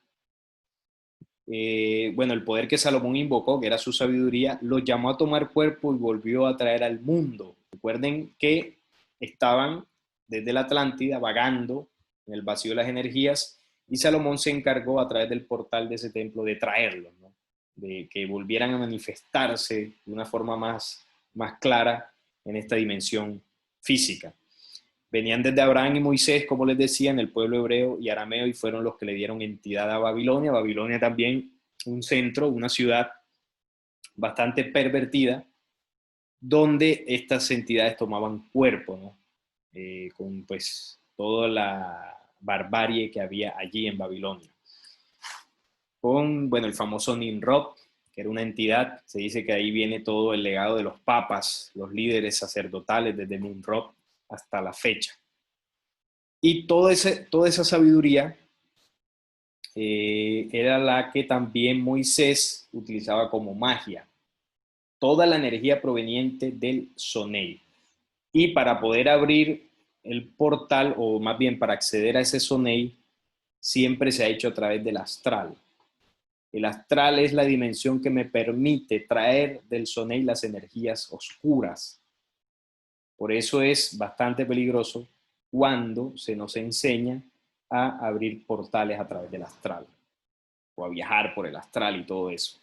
Bueno, el poder que Salomón invocó, que era su sabiduría, lo llamó a tomar cuerpo y volvió a traer al mundo. Recuerden que estaban desde la Atlántida vagando en el vacío de las energías, y Salomón se encargó a través del portal de ese templo de traerlos, ¿no? De que volvieran a manifestarse de una forma más clara en esta dimensión física. Venían desde Abraham y Moisés, como les decía, en el pueblo hebreo y arameo, y fueron los que le dieron entidad a Babilonia. Babilonia también un centro, una ciudad bastante pervertida, donde estas entidades tomaban cuerpo, ¿no? Con pues toda la barbarie que había allí en Babilonia. Con, bueno, el famoso Nimrod, que era una entidad, se dice que ahí viene todo el legado de los papas, los líderes sacerdotales desde Nimrod hasta la fecha. Y toda esa sabiduría era la que también Moisés utilizaba como magia. Toda la energía proveniente del Soneil. Y para poder abrir el portal, o más bien para acceder a ese Soneil, siempre se ha hecho a través del astral. El astral es la dimensión que me permite traer del Soneil las energías oscuras. Por eso es bastante peligroso cuando se nos enseña a abrir portales a través del astral o a viajar por el astral y todo eso.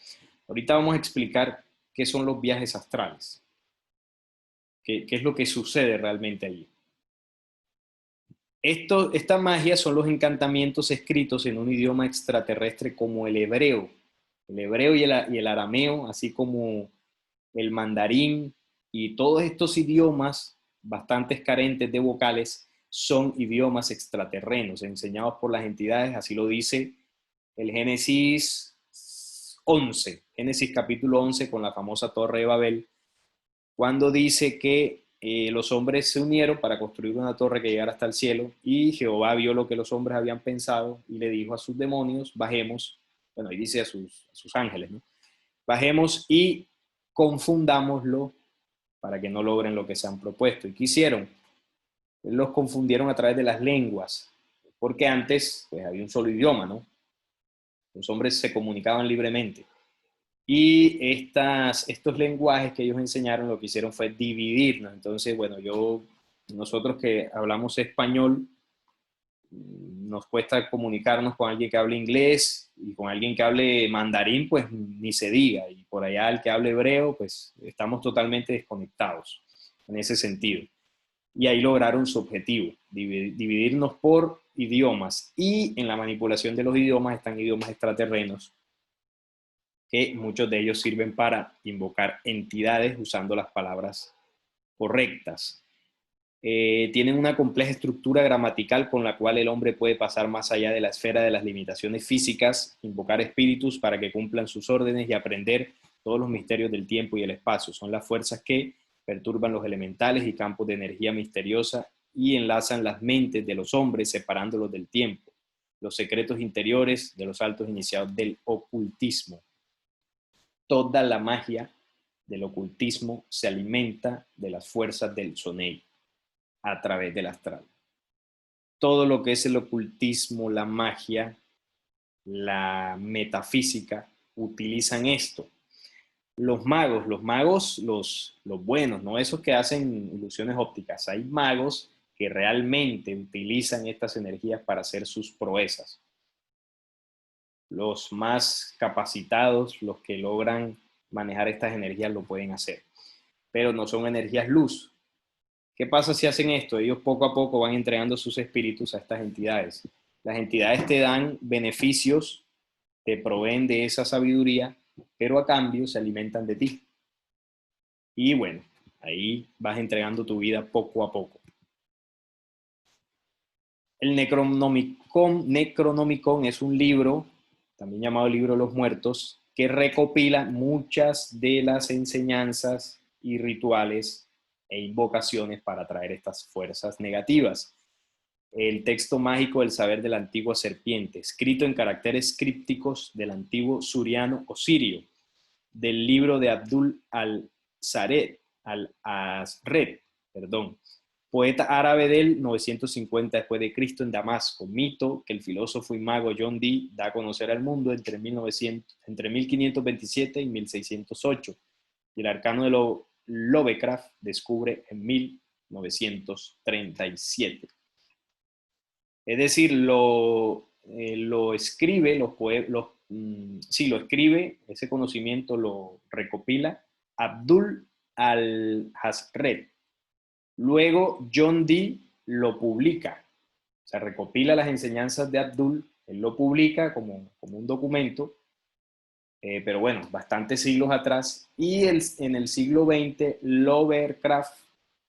Ahorita vamos a explicar qué son los viajes astrales, qué es lo que sucede realmente allí. Esta magia son los encantamientos escritos en un idioma extraterrestre como el hebreo y el arameo, así como el mandarín, y todos estos idiomas bastante carentes de vocales son idiomas extraterrenos enseñados por las entidades. Así lo dice el Génesis 11, Génesis capítulo 11, con la famosa Torre de Babel, cuando dice que los hombres se unieron para construir una torre que llegara hasta el cielo, y Jehová vio lo que los hombres habían pensado y le dijo a sus demonios: bajemos, bueno, y dice a sus ángeles, ¿no? Bajemos y confundámoslo para que no logren lo que se han propuesto. ¿Y qué hicieron? Los confundieron a través de las lenguas, porque antes pues había un solo idioma, ¿no? Los hombres se comunicaban libremente. Y estos lenguajes que ellos enseñaron, lo que hicieron fue dividirnos. Entonces, bueno, nosotros que hablamos español, nos cuesta comunicarnos con alguien que hable inglés, y con alguien que hable mandarín, pues ni se diga. Y por allá el que hable hebreo, pues estamos totalmente desconectados en ese sentido. Y ahí lograron su objetivo, dividirnos por idiomas. Y en la manipulación de los idiomas están idiomas extraterrenos, que muchos de ellos sirven para invocar entidades usando las palabras correctas. Tienen una compleja estructura gramatical con la cual el hombre puede pasar más allá de la esfera de las limitaciones físicas, invocar espíritus para que cumplan sus órdenes y aprender todos los misterios del tiempo y el espacio. Son las fuerzas que perturban los elementales y campos de energía misteriosa y enlazan las mentes de los hombres, separándolos del tiempo, los secretos interiores de los altos iniciados del ocultismo. Toda la magia del ocultismo se alimenta de las fuerzas del Soneil a través del astral. Todo lo que es el ocultismo, la magia, la metafísica, utilizan esto. Los magos, los buenos, no esos que hacen ilusiones ópticas. Hay magos que realmente utilizan estas energías para hacer sus proezas. Los más capacitados, los que logran manejar estas energías, lo pueden hacer, pero no son energías luz. ¿Qué pasa si hacen esto? Ellos poco a poco van entregando sus espíritus a estas entidades. Las entidades te dan beneficios, te proveen de esa sabiduría, pero a cambio se alimentan de ti. Y bueno, ahí vas entregando tu vida poco a poco. El Necronomicon es un libro, también llamado Libro de los Muertos, que recopila muchas de las enseñanzas y rituales e invocaciones para atraer estas fuerzas negativas. El texto mágico del saber de la antigua serpiente, escrito en caracteres crípticos del antiguo suriano o sirio, del libro de Abdul al-Azred, poeta árabe del 950 después de Cristo en Damasco, mito que el filósofo y mago John Dee da a conocer al mundo entre 1527 y 1608, y el arcano de Lovecraft descubre en 1937. Es decir, lo escribe, lo escribe, ese conocimiento lo recopila Abdul al-Azred. Luego John Dee lo publica, o sea, recopila las enseñanzas de Abdul, él lo publica como un documento, pero bueno, bastantes siglos atrás, y en el siglo XX Lovecraft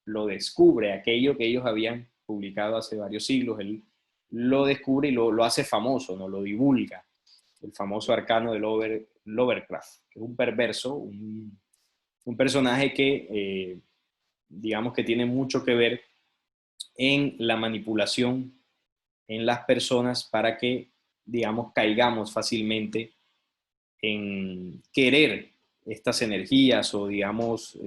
lo descubre, aquello que ellos habían publicado hace varios siglos, él lo descubre y lo hace famoso, ¿no? Lo divulga, el famoso arcano de Lovecraft, que es un perverso, un personaje que digamos que tiene mucho que ver en la manipulación en las personas para que, digamos, caigamos fácilmente en querer estas energías o, digamos,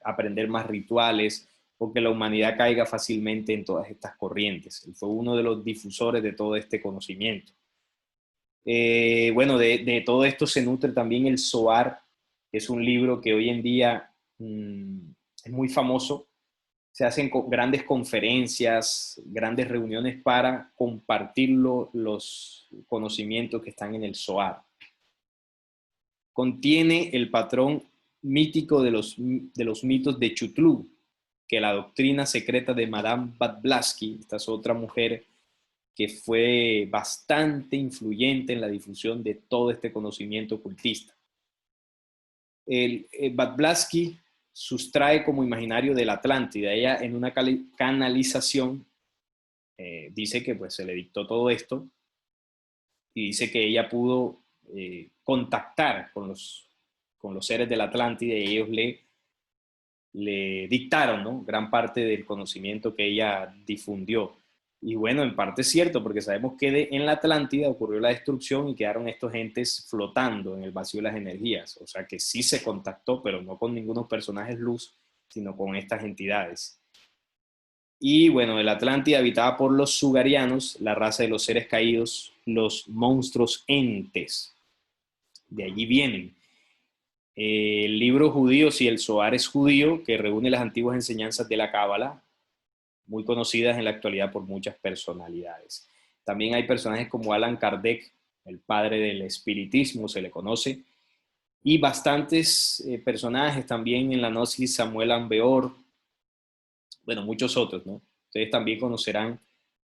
aprender más rituales, porque la humanidad caiga fácilmente en todas estas corrientes. Él fue uno de los difusores de todo este conocimiento. Bueno, de todo esto se nutre también el Zohar, que es un libro que hoy en día es muy famoso. Se hacen grandes conferencias, grandes reuniones para compartir los conocimientos que están en el Zohar. Contiene el patrón mítico de los mitos de Chutlu, que la doctrina secreta de Madame Blavatsky, esta es otra mujer que fue bastante influyente en la difusión de todo este conocimiento ocultista. Blavatsky sustrae como imaginario de la Atlántida. Ella en una canalización dice que pues se le dictó todo esto y dice que ella pudo contactar con los seres de la Atlántida y ellos le dictaron, ¿no?, gran parte del conocimiento que ella difundió. Y bueno, en parte es cierto, porque sabemos que en la Atlántida ocurrió la destrucción y quedaron estos entes flotando en el vacío de las energías. O sea que sí se contactó, pero no con ningunos personajes luz, sino con estas entidades. Y bueno, el Atlántida habitada por los sugarianos, la raza de los seres caídos, los monstruos entes. De allí vienen. El libro judío, si el Zohar es judío, que reúne las antiguas enseñanzas de la Cábala, muy conocidas en la actualidad por muchas personalidades. También hay personajes como Allan Kardec, el padre del espiritismo, se le conoce, y bastantes personajes también en la Gnosis, Samuel Ambeor, bueno, muchos otros, ¿no? Ustedes también conocerán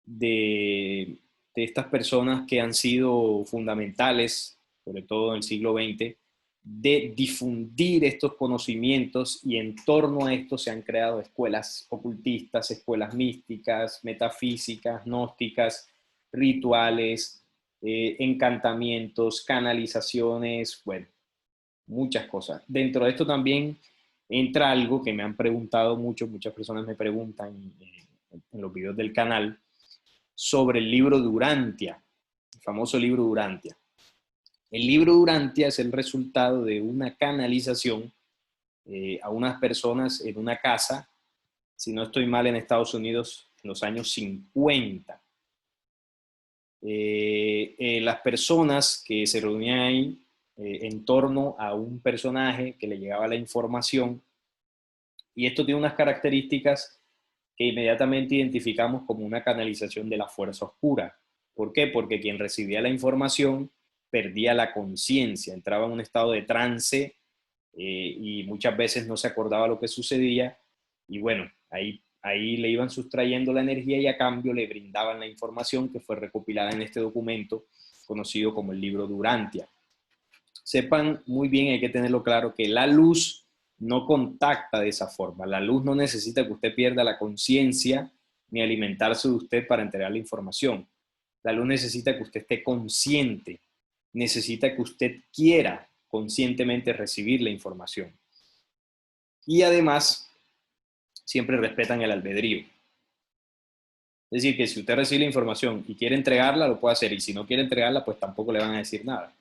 de estas personas que han sido fundamentales, sobre todo en el siglo XX, de difundir estos conocimientos, y en torno a esto se han creado escuelas ocultistas, escuelas místicas, metafísicas, gnósticas, rituales, encantamientos, canalizaciones, bueno, muchas cosas. Dentro de esto también entra algo que me han preguntado mucho, muchas personas me preguntan en los videos del canal, sobre el libro de Urantia, el famoso libro de Urantia. El libro de Urantia es el resultado de una canalización a unas personas en una casa, si no estoy mal, en Estados Unidos, en los años 50. Las personas que se reunían ahí en torno a un personaje que le llegaba la información, y esto tiene unas características que inmediatamente identificamos como una canalización de la fuerza oscura. ¿Por qué? Porque quien recibía la información perdía la conciencia, entraba en un estado de trance y muchas veces no se acordaba lo que sucedía, y bueno, ahí le iban sustrayendo la energía y a cambio le brindaban la información que fue recopilada en este documento conocido como el libro de Urantia. Sepan muy bien, hay que tenerlo claro, que la luz no contacta de esa forma. La luz no necesita que usted pierda la conciencia ni alimentarse de usted para entregar la información. La luz necesita que usted esté consciente, necesita que usted quiera conscientemente recibir la información. Y además, siempre respetan el albedrío. Es decir, que si usted recibe la información y quiere entregarla, lo puede hacer, y si no quiere entregarla, pues tampoco le van a decir nada.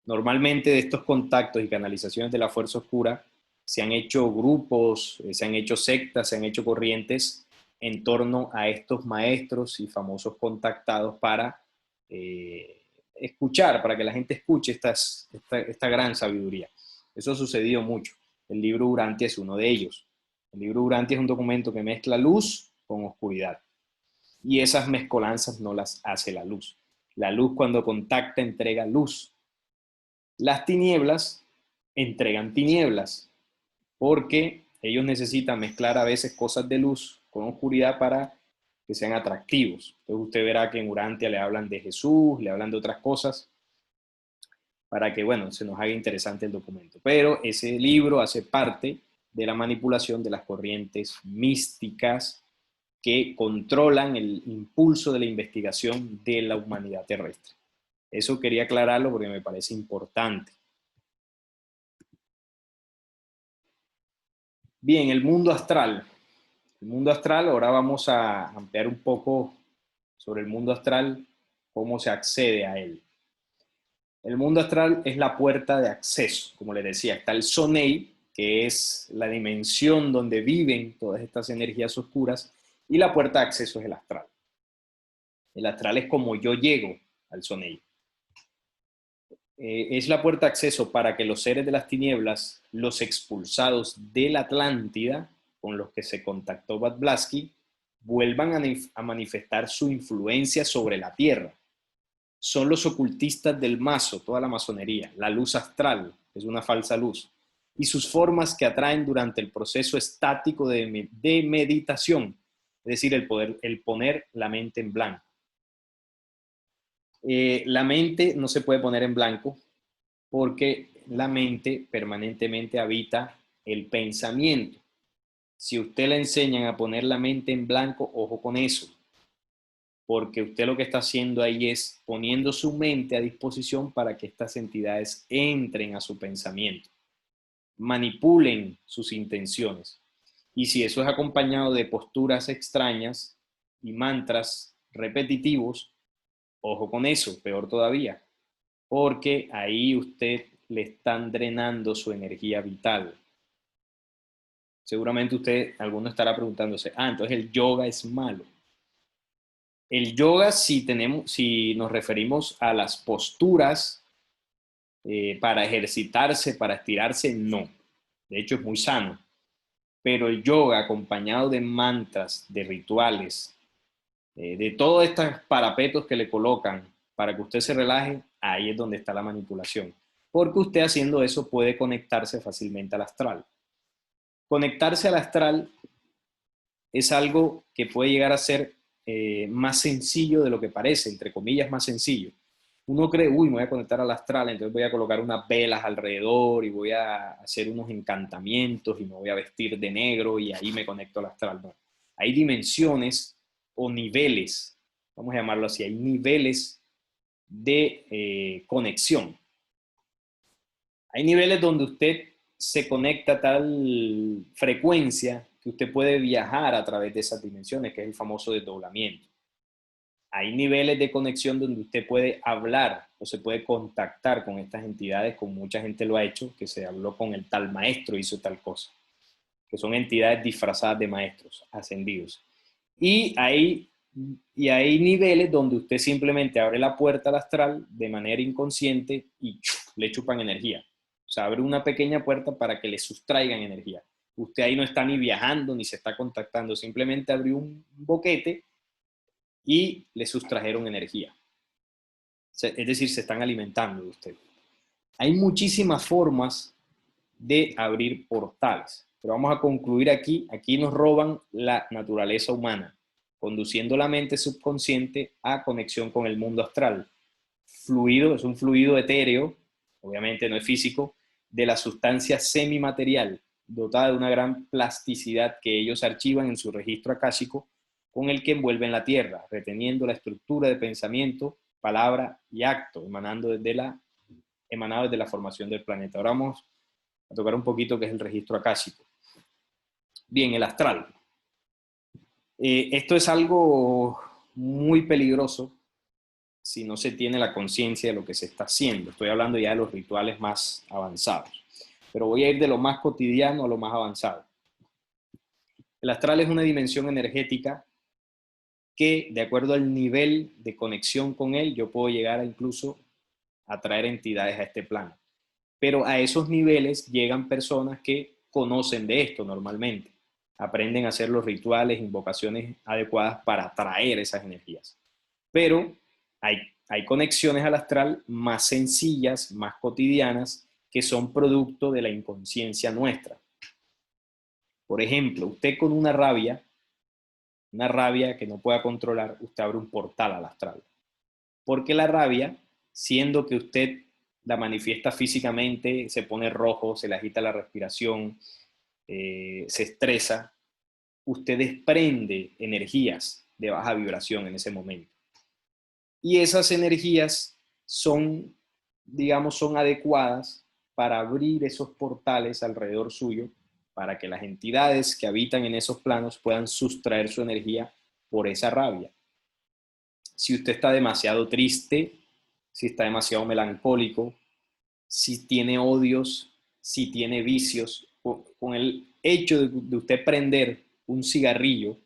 Normalmente de estos contactos y canalizaciones de la fuerza oscura se han hecho grupos, se han hecho sectas, se han hecho corrientes en torno a estos maestros y famosos contactados para escuchar, para que la gente escuche esta gran sabiduría. Eso ha sucedido mucho. El libro Urantia es uno de ellos. El libro Urantia es un documento que mezcla luz con oscuridad. Y esas mezcolanzas no las hace la luz. La luz, cuando contacta, entrega luz. Las tinieblas entregan tinieblas, porque ellos necesitan mezclar a veces cosas de luz con oscuridad para que sean atractivos. Entonces usted verá que en Urantia le hablan de Jesús, le hablan de otras cosas, para que, bueno, se nos haga interesante el documento. Pero ese libro hace parte de la manipulación de las corrientes místicas que controlan el impulso de la investigación de la humanidad terrestre. Eso quería aclararlo porque me parece importante. Bien, el mundo astral. El mundo astral, ahora vamos a ampliar un poco sobre el mundo astral, cómo se accede a él. El mundo astral es la puerta de acceso, como les decía, está el Sonei, que es la dimensión donde viven todas estas energías oscuras, y la puerta de acceso es el astral. El astral es como yo llego al Sonei. Es la puerta de acceso para que los seres de las tinieblas, los expulsados de la Atlántida, con los que se contactó Bad Blasky, vuelvan a manifestar su influencia sobre la Tierra. Son los ocultistas del mazo, toda la masonería, la luz astral, es una falsa luz, y sus formas que atraen durante el proceso estático de meditación, es decir, el poner la mente en blanco. La mente no se puede poner en blanco porque la mente permanentemente habita el pensamiento. Si usted le enseñan a poner la mente en blanco, ojo con eso, porque usted lo que está haciendo ahí es poniendo su mente a disposición para que estas entidades entren a su pensamiento, manipulen sus intenciones. Y si eso es acompañado de posturas extrañas y mantras repetitivos, ojo con eso, peor todavía, porque ahí usted le están drenando su energía vital. Seguramente usted, alguno estará preguntándose, entonces el yoga es malo. El yoga, si nos referimos a las posturas para ejercitarse, para estirarse, no. De hecho, es muy sano. Pero el yoga, acompañado de mantras, de rituales, de todos estos parapetos que le colocan para que usted se relaje, ahí es donde está la manipulación. Porque usted haciendo eso puede conectarse fácilmente al astral. Conectarse al astral es algo que puede llegar a ser más sencillo de lo que parece, entre comillas, más sencillo. Uno cree, me voy a conectar al astral, entonces voy a colocar unas velas alrededor y voy a hacer unos encantamientos y me voy a vestir de negro y ahí me conecto al astral. No. Hay dimensiones o niveles, vamos a llamarlo así, hay niveles de conexión. Hay niveles donde usted se conecta a tal frecuencia que usted puede viajar a través de esas dimensiones, que es el famoso desdoblamiento. Hay niveles de conexión donde usted puede hablar o se puede contactar con estas entidades, como mucha gente lo ha hecho, que se habló con el tal maestro, hizo tal cosa, que son entidades disfrazadas de maestros ascendidos. Y hay niveles donde usted simplemente abre la puerta al astral de manera inconsciente y le chupan energía. O sea, abre una pequeña puerta para que le sustraigan energía. Usted ahí no está ni viajando ni se está contactando, simplemente abrió un boquete y le sustrajeron energía. Es decir, se están alimentando de usted. Hay muchísimas formas de abrir portales, pero vamos a concluir aquí. Aquí nos roban la naturaleza humana, conduciendo la mente subconsciente a conexión con el mundo astral. Fluido, es un fluido etéreo, obviamente no es físico, de la sustancia semimaterial, dotada de una gran plasticidad que ellos archivan en su registro akáshico, con el que envuelven la Tierra, reteniendo la estructura de pensamiento, palabra y acto, emanado desde la formación del planeta. Ahora vamos a tocar un poquito que es el registro akáshico. Bien, el astral. Esto es algo muy peligroso si no se tiene la conciencia de lo que se está haciendo. Estoy hablando ya de los rituales más avanzados, pero voy a ir de lo más cotidiano a lo más avanzado. El astral es una dimensión energética que, de acuerdo al nivel de conexión con él, yo puedo llegar a incluso a traer entidades a este plano. Pero a esos niveles llegan personas que conocen de esto normalmente, aprenden a hacer los rituales, invocaciones adecuadas para atraer esas energías. Pero hay conexiones al astral más sencillas, más cotidianas, que son producto de la inconsciencia nuestra. Por ejemplo, usted con una rabia que no pueda controlar, usted abre un portal al astral. Porque la rabia, siendo que usted la manifiesta físicamente, se pone rojo, se le agita la respiración, se estresa, usted desprende energías de baja vibración en ese momento. Y esas energías son, digamos, son adecuadas para abrir esos portales alrededor suyo, para que las entidades que habitan en esos planos puedan sustraer su energía por esa rabia. Si usted está demasiado triste, si está demasiado melancólico, si tiene odios, si tiene vicios, con el hecho de usted prender un cigarrillo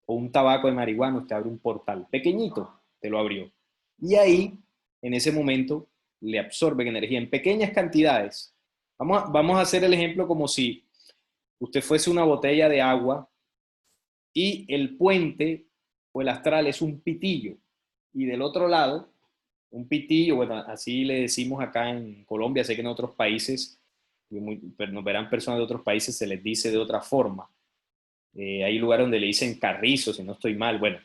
o un tabaco de marihuana, usted abre un portal pequeñito, te lo abrió. Y ahí, en ese momento, le absorben energía en pequeñas cantidades. Vamos a hacer el ejemplo como si usted fuese una botella de agua y el puente o el astral es un pitillo. Y del otro lado, un pitillo, bueno, así le decimos acá en Colombia, sé que en otros países, pero nos verán personas de otros países, se les dice de otra forma. Hay lugares donde le dicen carrizo, si no estoy mal. Bueno,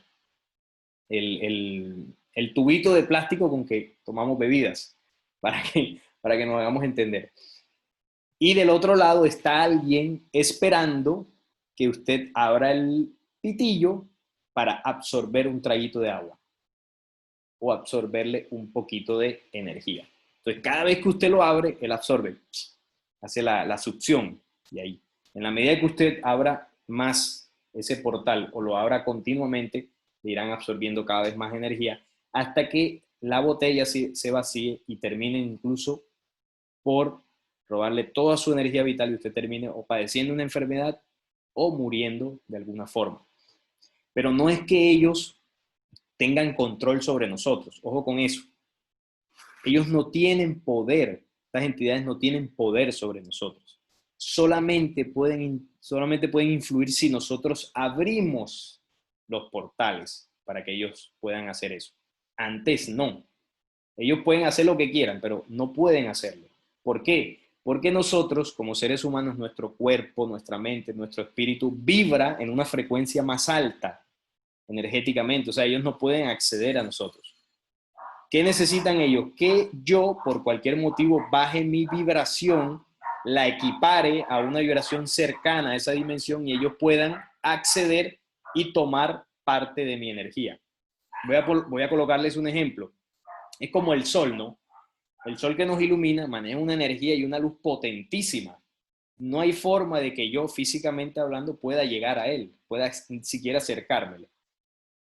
el tubito de plástico con que tomamos bebidas, para que nos hagamos entender. Y del otro lado está alguien esperando que usted abra el pitillo para absorber un traguito de agua o absorberle un poquito de energía. Entonces, cada vez que usted lo abre, él absorbe, hace la succión. Y ahí, en la medida que usted abra más ese portal o lo abra continuamente, le irán absorbiendo cada vez más energía hasta que la botella se vacíe y termine incluso por robarle toda su energía vital y usted termine o padeciendo una enfermedad o muriendo de alguna forma. Pero no es que ellos tengan control sobre nosotros, ojo con eso. Ellos no tienen poder, estas entidades no tienen poder sobre nosotros. Solamente pueden influir si nosotros abrimos los portales para que ellos puedan hacer eso. Antes no. Ellos pueden hacer lo que quieran, pero no pueden hacerlo. ¿Por qué? Porque nosotros, como seres humanos, nuestro cuerpo, nuestra mente, nuestro espíritu vibra en una frecuencia más alta energéticamente. O sea, ellos no pueden acceder a nosotros. ¿Qué necesitan ellos? Que yo, por cualquier motivo, baje mi vibración, la equipare a una vibración cercana a esa dimensión y ellos puedan acceder y tomar parte de mi energía. Voy a colocarles un ejemplo. Es como el sol, ¿no? El sol que nos ilumina maneja una energía y una luz potentísima. No hay forma de que yo, físicamente hablando, pueda llegar a él, pueda siquiera acercármele.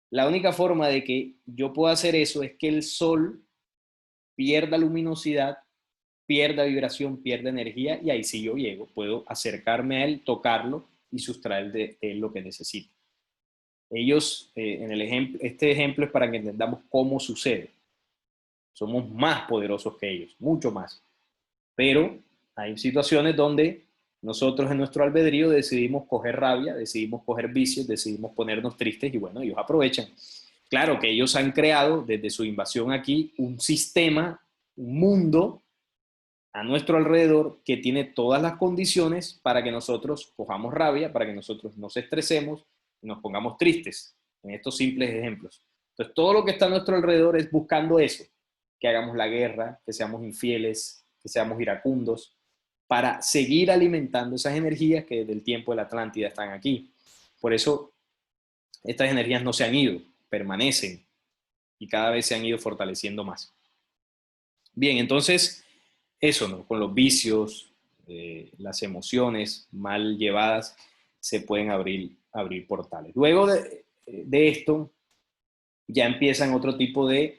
La única forma de que yo pueda hacer eso es que el sol pierda luminosidad, pierda vibración, pierda energía, y ahí sí yo llego, puedo acercarme a él, tocarlo y sustraer de él lo que necesite. Ellos, este ejemplo es para que entendamos cómo sucede. Somos más poderosos que ellos, mucho más. Pero hay situaciones donde nosotros en nuestro albedrío decidimos coger rabia, decidimos coger vicios, decidimos ponernos tristes y bueno, ellos aprovechan. Claro que ellos han creado desde su invasión aquí un sistema, un mundo a nuestro alrededor que tiene todas las condiciones para que nosotros cojamos rabia, para que nosotros nos estresemos y nos pongamos tristes, en estos simples ejemplos. Entonces, todo lo que está a nuestro alrededor es buscando eso, que hagamos la guerra, que seamos infieles, que seamos iracundos, para seguir alimentando esas energías que desde el tiempo de la Atlántida están aquí. Por eso, estas energías no se han ido, permanecen y cada vez se han ido fortaleciendo más. Bien, entonces, eso, ¿no? Con los vicios, las emociones mal llevadas, se pueden abrir portales. Luego de esto, ya empiezan otro tipo de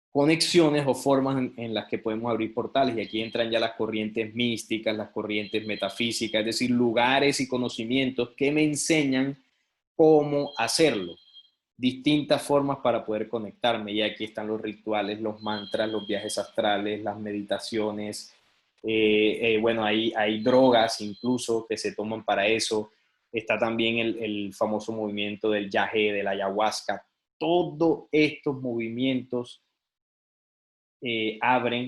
conexiones o formas en las que podemos abrir portales, y aquí entran ya las corrientes místicas, las corrientes metafísicas, es decir, lugares y conocimientos que me enseñan cómo hacerlo, distintas formas para poder conectarme, y aquí están los rituales, los mantras, los viajes astrales, las meditaciones, bueno, hay drogas incluso que se toman para eso, está también el famoso movimiento del yagé, de la ayahuasca. Todos estos movimientos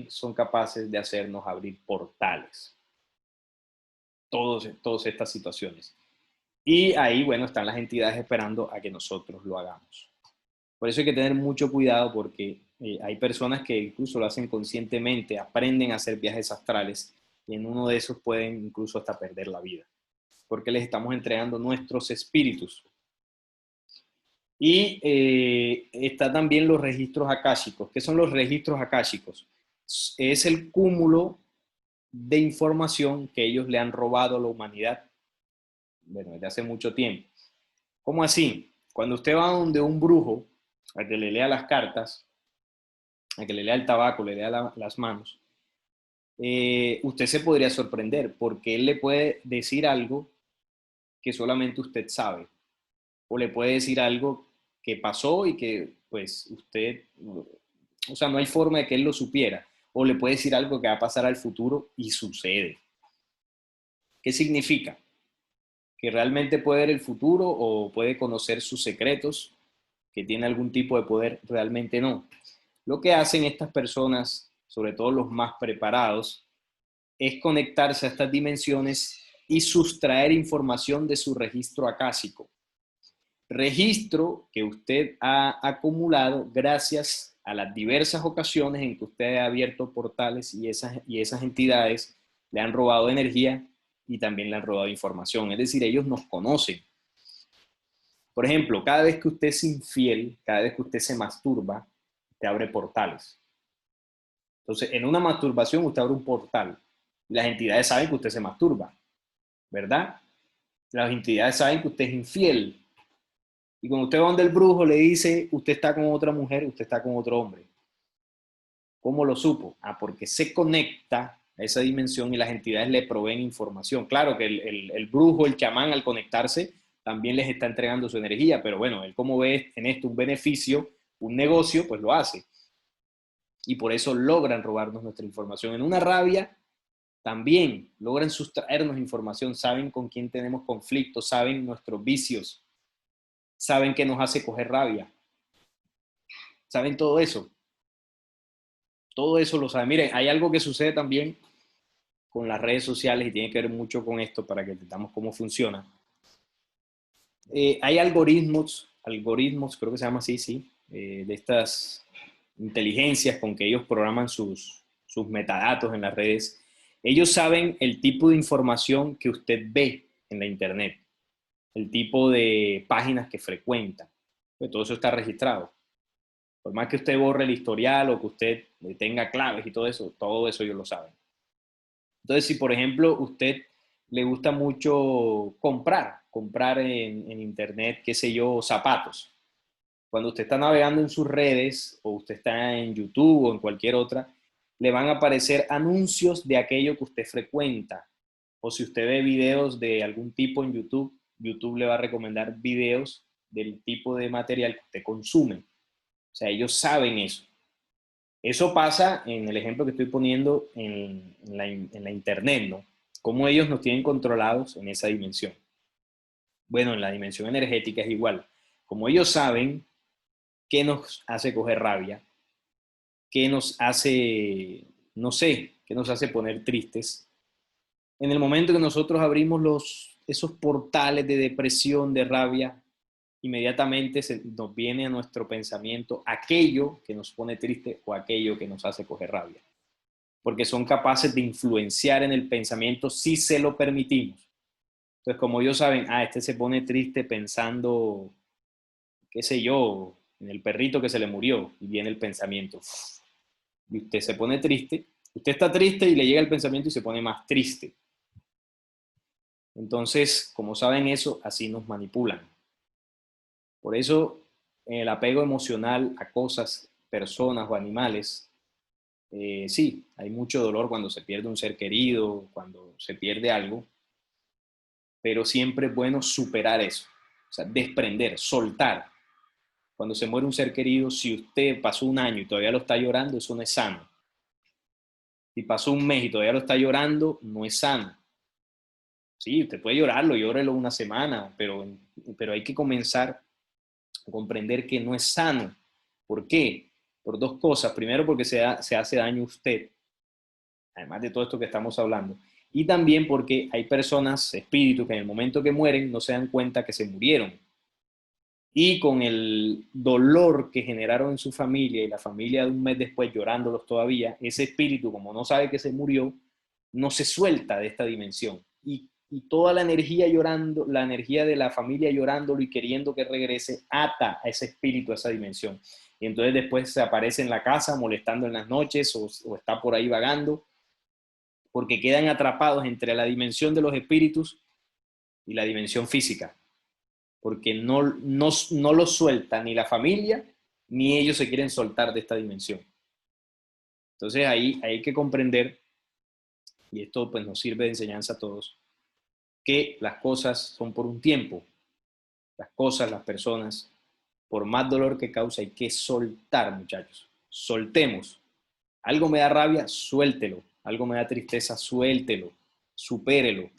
son capaces de hacernos abrir portales. Todas estas situaciones. Y ahí, bueno, están las entidades esperando a que nosotros lo hagamos. Por eso hay que tener mucho cuidado porque hay personas que incluso lo hacen conscientemente, aprenden a hacer viajes astrales y en uno de esos pueden incluso hasta perder la vida, porque les estamos entregando nuestros espíritus. Y está también los registros akáshicos. ¿Qué son los registros akáshicos? Es el cúmulo de información que ellos le han robado a la humanidad, bueno, desde hace mucho tiempo. ¿Cómo así? Cuando usted va donde un brujo, a que le lea las cartas, a que le lea el tabaco, le lea las manos, usted se podría sorprender porque él le puede decir algo que solamente usted sabe, o le puede decir algo que pasó y que pues usted, o sea, no hay forma de que él lo supiera, o le puede decir algo que va a pasar al futuro y sucede. ¿Qué significa? Que realmente puede ver el futuro o puede conocer sus secretos, que tiene algún tipo de poder, realmente no. Lo que hacen estas personas, sobre todo los más preparados, es conectarse a estas dimensiones y sustraer información de su registro acásico. Registro que usted ha acumulado gracias a las diversas ocasiones en que usted ha abierto portales y esas entidades le han robado energía y también le han robado información. Es decir, ellos nos conocen. Por ejemplo, cada vez que usted es infiel, cada vez que usted se masturba, te abre portales. Entonces, en una masturbación usted abre un portal. Las entidades saben que usted se masturba, ¿verdad? Las entidades saben que usted es infiel. Y cuando usted va donde el brujo le dice, usted está con otra mujer, usted está con otro hombre. ¿Cómo lo supo? Ah, porque se conecta a esa dimensión y las entidades le proveen información. Claro que el brujo, el chamán, al conectarse, también les está entregando su energía, pero bueno, él como ve en esto un beneficio, un negocio, pues lo hace. Y por eso logran robarnos nuestra información. En una rabia, también logran sustraernos información, saben con quién tenemos conflictos, saben nuestros vicios, saben qué nos hace coger rabia, saben todo eso. Todo eso lo saben. Miren, hay algo que sucede también con las redes sociales y tiene que ver mucho con esto para que entendamos cómo funciona. Hay algoritmos, creo que se llama así, sí, de estas inteligencias con que ellos programan sus metadatos en las redes. Ellos saben el tipo de información que usted ve en la internet, el tipo de páginas que frecuenta. Pues todo eso está registrado. Por más que usted borre el historial o que usted tenga claves y todo eso ellos lo saben. Entonces, si por ejemplo usted le gusta mucho comprar en internet, qué sé yo, zapatos. Cuando usted está navegando en sus redes o usted está en YouTube o en cualquier otra, le van a aparecer anuncios de aquello que usted frecuenta. O si usted ve videos de algún tipo en YouTube, YouTube le va a recomendar videos del tipo de material que usted consume. O sea, ellos saben eso. Eso pasa en el ejemplo que estoy poniendo en la internet, ¿no? Cómo ellos nos tienen controlados en esa dimensión. Bueno, en la dimensión energética es igual. Como ellos saben qué nos hace coger rabia, qué nos hace, no sé, qué nos hace poner tristes, en el momento que nosotros abrimos esos portales de depresión, de rabia, inmediatamente nos viene a nuestro pensamiento aquello que nos pone triste o aquello que nos hace coger rabia. Porque son capaces de influenciar en el pensamiento si se lo permitimos. Entonces, como ellos saben, este se pone triste pensando, qué sé yo, en el perrito que se le murió, y viene el pensamiento. Y usted se pone triste, usted está triste y le llega el pensamiento y se pone más triste. Entonces, como saben eso, así nos manipulan. Por eso, el apego emocional a cosas, personas o animales, sí, hay mucho dolor cuando se pierde un ser querido, cuando se pierde algo, pero siempre es bueno superar eso, o sea, desprender, soltar. Cuando se muere un ser querido, si usted pasó un año y todavía lo está llorando, eso no es sano. Si pasó un mes y todavía lo está llorando, no es sano. Sí, usted puede llorarlo, llórelo una semana, pero hay que comenzar a comprender que no es sano. ¿Por qué? Por dos cosas. Primero, porque se hace daño a usted, además de todo esto que estamos hablando. Y también porque hay personas, espíritus, que en el momento que mueren no se dan cuenta que se murieron. Y con el dolor que generaron en su familia y la familia de un mes después llorándolos todavía, ese espíritu, como no sabe que se murió, no se suelta de esta dimensión. Y toda la energía llorando, la energía de la familia llorándolo y queriendo que regrese, ata a ese espíritu, a esa dimensión. Y entonces después se aparece en la casa molestando en las noches o está por ahí vagando porque quedan atrapados entre la dimensión de los espíritus y la dimensión física, porque no los suelta ni la familia, ni ellos se quieren soltar de esta dimensión. Entonces ahí hay que comprender, y esto pues nos sirve de enseñanza a todos, que las cosas son por un tiempo, las cosas, las personas, por más dolor que causa, hay que soltar, muchachos. Soltemos. Algo me da rabia, suéltelo. Algo me da tristeza, suéltelo. Supérelo.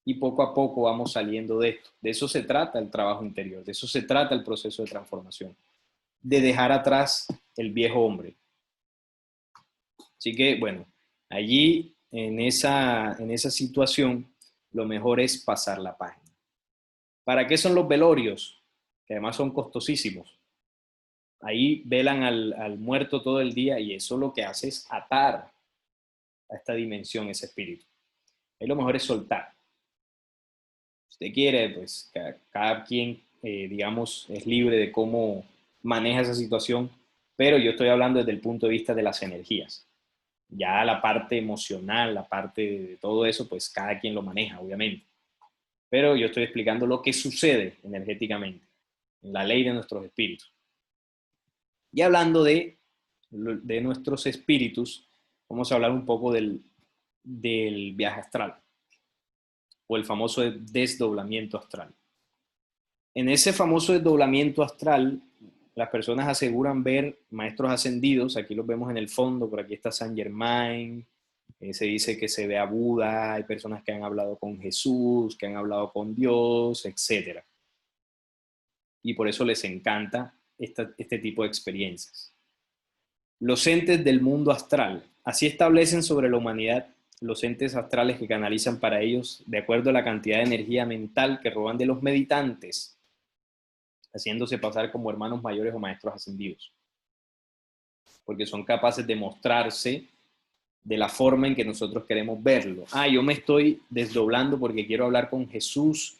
Y poco a poco vamos saliendo de esto. De eso se trata el trabajo interior, de eso se trata el proceso de transformación, de dejar atrás el viejo hombre. Así que, bueno, allí en esa situación, lo mejor es pasar la página. ¿Para qué son los velorios? Que además son costosísimos. Ahí velan al muerto todo el día y eso lo que hace es atar a esta dimensión ese espíritu. Ahí lo mejor es soltar. Si usted quiere, pues cada quien, digamos, es libre de cómo maneja esa situación, pero yo estoy hablando desde el punto de vista de las energías. Ya la parte emocional, la parte de todo eso, pues cada quien lo maneja, obviamente. Pero yo estoy explicando lo que sucede energéticamente, en la ley de nuestros espíritus. Y hablando de nuestros espíritus, vamos a hablar un poco del viaje astral, o el famoso desdoblamiento astral. En ese famoso desdoblamiento astral, las personas aseguran ver maestros ascendidos, aquí los vemos en el fondo, por aquí está Saint Germain, se dice que se ve a Buda, hay personas que han hablado con Jesús, que han hablado con Dios, etc. Y por eso les encanta este tipo de experiencias. Los entes del mundo astral, así establecen sobre la humanidad los entes astrales que canalizan para ellos de acuerdo a la cantidad de energía mental que roban de los meditantes, haciéndose pasar como hermanos mayores o maestros ascendidos, porque son capaces de mostrarse de la forma en que nosotros queremos verlo. Yo me estoy desdoblando porque quiero hablar con Jesús,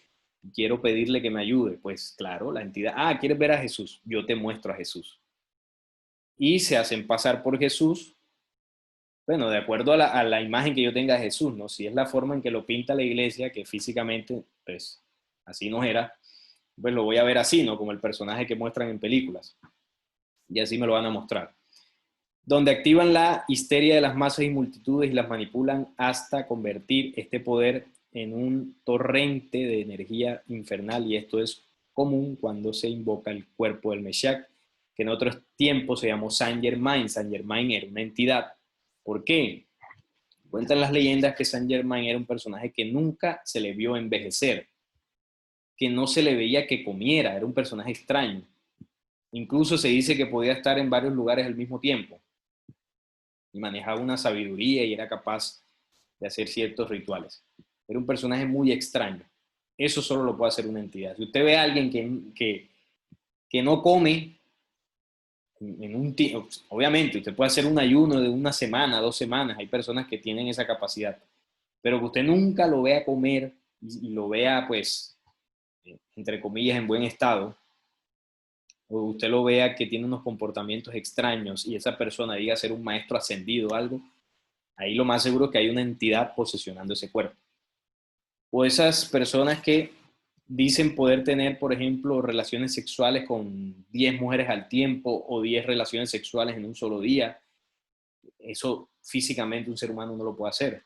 quiero pedirle que me ayude. Pues claro, la entidad, ¿quieres ver a Jesús? Yo te muestro a Jesús. Y se hacen pasar por Jesús, bueno, de acuerdo a la imagen que yo tenga de Jesús, ¿no? Si es la forma en que lo pinta la iglesia, que físicamente, pues, así no era, pues lo voy a ver así, ¿no? Como el personaje que muestran en películas. Y así me lo van a mostrar. Donde activan la histeria de las masas y multitudes y las manipulan hasta convertir este poder en un torrente de energía infernal, y esto es común cuando se invoca el cuerpo del Mesías, que en otros tiempos se llamó Saint Germain. Saint Germain era una entidad. ¿Por qué? Cuentan las leyendas que Saint Germain era un personaje que nunca se le vio envejecer, que no se le veía que comiera, era un personaje extraño. Incluso se dice que podía estar en varios lugares al mismo tiempo y manejaba una sabiduría y era capaz de hacer ciertos rituales. Era un personaje muy extraño. Eso solo lo puede hacer una entidad. Si usted ve a alguien que no come, obviamente usted puede hacer un ayuno de una semana, 2 semanas, hay personas que tienen esa capacidad, pero que usted nunca lo vea comer y lo vea, pues, entre comillas, en buen estado, o usted lo vea que tiene unos comportamientos extraños y esa persona diga ser un maestro ascendido o algo, ahí lo más seguro es que hay una entidad posesionando ese cuerpo. O esas personas que dicen poder tener, por ejemplo, relaciones sexuales con 10 mujeres al tiempo o 10 relaciones sexuales en un solo día. Eso físicamente un ser humano no lo puede hacer.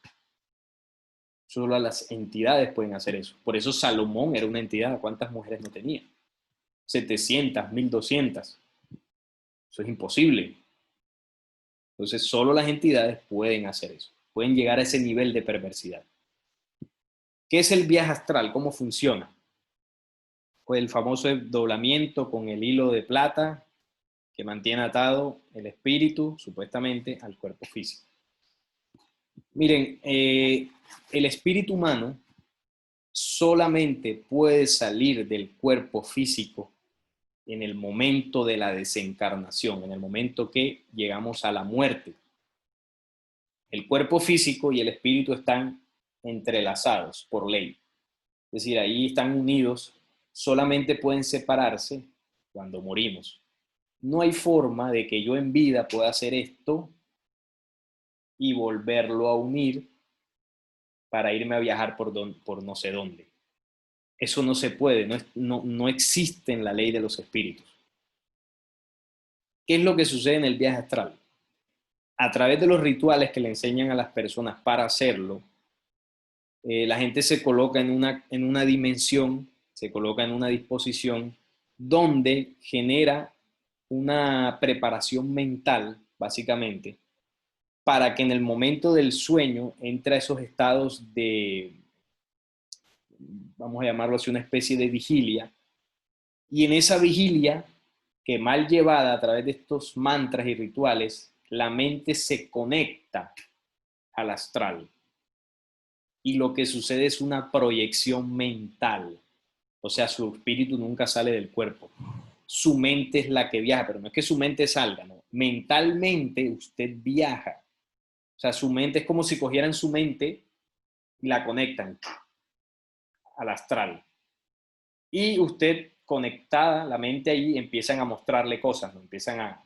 Solo las entidades pueden hacer eso. Por eso Salomón era una entidad. ¿Cuántas mujeres no tenía? 700, 1200. Eso es imposible. Entonces, solo las entidades pueden hacer eso. Pueden llegar a ese nivel de perversidad. ¿Qué es el viaje astral? ¿Cómo funciona? Pues el famoso doblamiento con el hilo de plata que mantiene atado el espíritu, supuestamente, al cuerpo físico. Miren, el espíritu humano solamente puede salir del cuerpo físico en el momento de la desencarnación, en el momento que llegamos a la muerte. El cuerpo físico y el espíritu están entrelazados por ley. Es decir, ahí están unidos, solamente pueden separarse cuando morimos. No hay forma de que yo en vida pueda hacer esto y volverlo a unir para irme a viajar por no sé dónde. Eso no se puede, no existe en la ley de los espíritus. ¿Qué es lo que sucede en el viaje astral? A través de los rituales que le enseñan a las personas para hacerlo, la gente se coloca en una dimensión, se coloca en una disposición donde genera una preparación mental, básicamente, para que en el momento del sueño entre a esos estados de, vamos a llamarlo así, una especie de vigilia, y en esa vigilia, que mal llevada a través de estos mantras y rituales, la mente se conecta al astral. Y lo que sucede es una proyección mental. O sea, su espíritu nunca sale del cuerpo. Su mente es la que viaja, pero no es que su mente salga, no. Mentalmente usted viaja. O sea, su mente es como si cogieran su mente y la conectan al astral. Y usted conectada, la mente ahí, empiezan a mostrarle cosas, ¿no? Empiezan a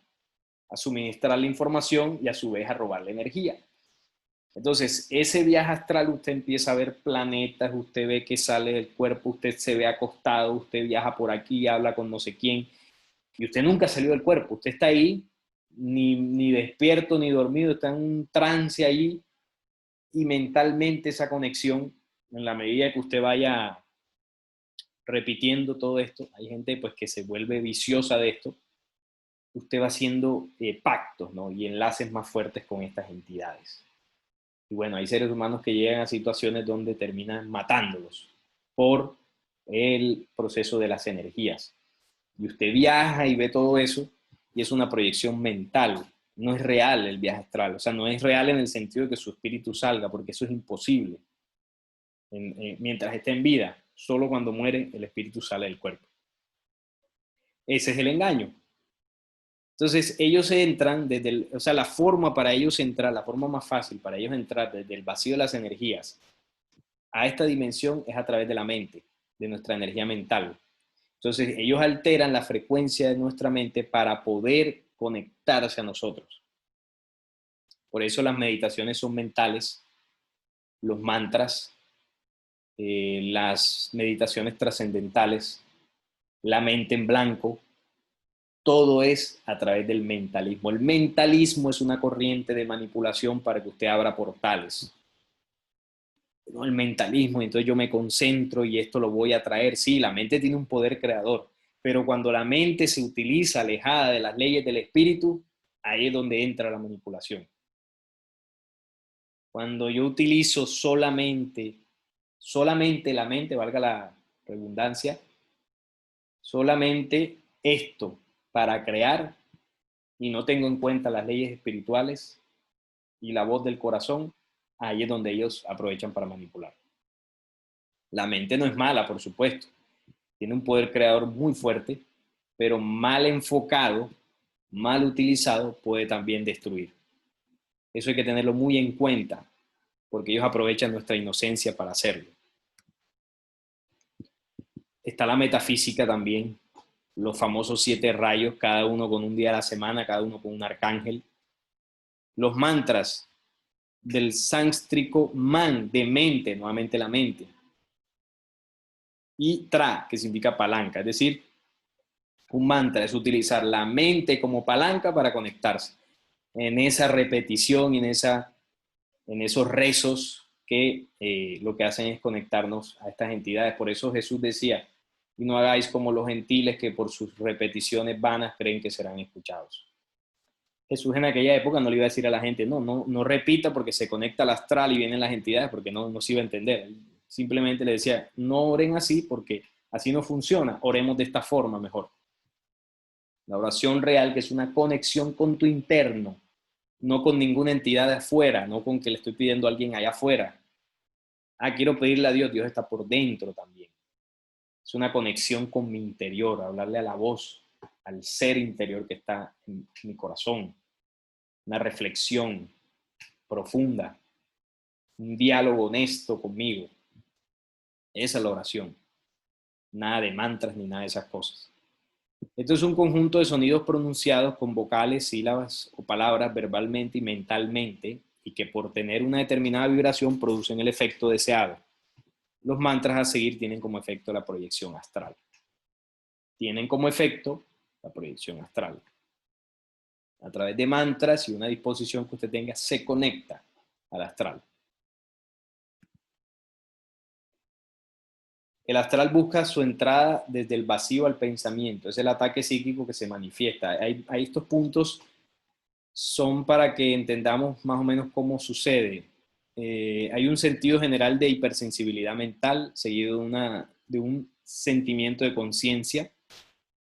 suministrarle información y a su vez a robarle energía. Entonces, ese viaje astral, usted empieza a ver planetas, usted ve que sale del cuerpo, usted se ve acostado, usted viaja por aquí, habla con no sé quién, y usted nunca salió del cuerpo, usted está ahí, ni despierto ni dormido, está en un trance ahí, y mentalmente esa conexión, en la medida que usted vaya repitiendo todo esto, hay gente pues que se vuelve viciosa de esto, usted va haciendo pactos, ¿no? Y enlaces más fuertes con estas entidades. Y bueno, hay seres humanos que llegan a situaciones donde terminan matándolos por el proceso de las energías. Y usted viaja y ve todo eso y es una proyección mental. No es real el viaje astral. O sea, no es real en el sentido de que su espíritu salga, porque eso es imposible. Mientras esté en vida, solo cuando muere el espíritu sale del cuerpo. Ese es el engaño. Entonces ellos entran desde o sea, la forma para ellos entrar, la forma más fácil para ellos entrar desde el vacío de las energías a esta dimensión es a través de la mente, de nuestra energía mental. Entonces ellos alteran la frecuencia de nuestra mente para poder conectarse a nosotros. Por eso las meditaciones son mentales, los mantras, las meditaciones trascendentales, la mente en blanco, todo es a través del mentalismo. El mentalismo es una corriente de manipulación para que usted abra portales. No, el mentalismo, entonces yo me concentro y esto lo voy a traer. Sí, la mente tiene un poder creador, pero cuando la mente se utiliza alejada de las leyes del espíritu, ahí es donde entra la manipulación. Cuando yo utilizo solamente la mente, valga la redundancia, solamente esto para crear y no tengo en cuenta las leyes espirituales y la voz del corazón, ahí es donde ellos aprovechan para manipular. La mente no es mala, por supuesto, tiene un poder creador muy fuerte, pero mal enfocado, mal utilizado, puede también destruir. Eso hay que tenerlo muy en cuenta, porque ellos aprovechan nuestra inocencia para hacerlo. Está la metafísica también, los famosos 7 rayos, cada uno con un día a la semana, cada uno con un arcángel. Los mantras del sánscrito man, de mente, nuevamente la mente. Y tra, que significa palanca, es decir, un mantra es utilizar la mente como palanca para conectarse. En esa repetición y en esos rezos que lo que hacen es conectarnos a estas entidades. Por eso Jesús decía, y no hagáis como los gentiles que por sus repeticiones vanas creen que serán escuchados. Jesús en aquella época no le iba a decir a la gente, no repita porque se conecta al astral y vienen las entidades, porque no se iba a entender. Simplemente le decía, no oren así porque así no funciona, oremos de esta forma mejor. La oración real, que es una conexión con tu interno, no con ninguna entidad de afuera, no con que le estoy pidiendo a alguien allá afuera. Quiero pedirle a Dios, Dios está por dentro también. Es una conexión con mi interior, hablarle a la voz, al ser interior que está en mi corazón. Una reflexión profunda, un diálogo honesto conmigo. Esa es la oración. Nada de mantras ni nada de esas cosas. Esto es un conjunto de sonidos pronunciados con vocales, sílabas o palabras verbalmente y mentalmente y que por tener una determinada vibración producen el efecto deseado. Los mantras a seguir tienen como efecto la proyección astral. Tienen como efecto la proyección astral. A través de mantras y una disposición que usted tenga, se conecta al astral. El astral busca su entrada desde el vacío al pensamiento. Es el ataque psíquico que se manifiesta. Hay estos puntos son para que entendamos más o menos cómo sucede. Hay un sentido general de hipersensibilidad mental, seguido de un sentimiento de conciencia.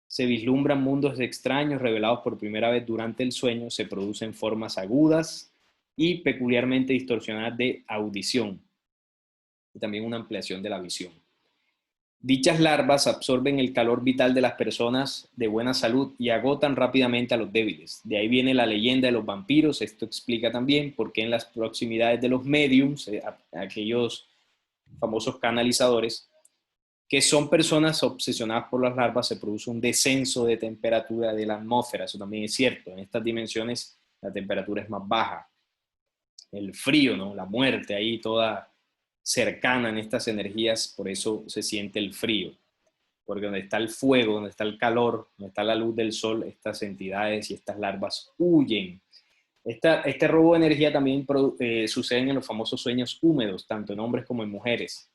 Se vislumbran mundos extraños revelados por primera vez durante el sueño. Se producen formas agudas y peculiarmente distorsionadas de audición. Y también una ampliación de la visión. Dichas larvas absorben el calor vital de las personas de buena salud y agotan rápidamente a los débiles. De ahí viene la leyenda de los vampiros. Esto explica también por qué en las proximidades de los médiums, aquellos famosos canalizadores, que son personas obsesionadas por las larvas, se produce un descenso de temperatura de la atmósfera. Eso también es cierto. En estas dimensiones la temperatura es más baja. El frío, ¿no? La muerte ahí toda cercana en estas energías, por eso se siente el frío, porque donde está el fuego, donde está el calor, donde está la luz del sol, estas entidades y estas larvas huyen. Este robo de energía también sucede en los famosos sueños húmedos, tanto en hombres como en mujeres.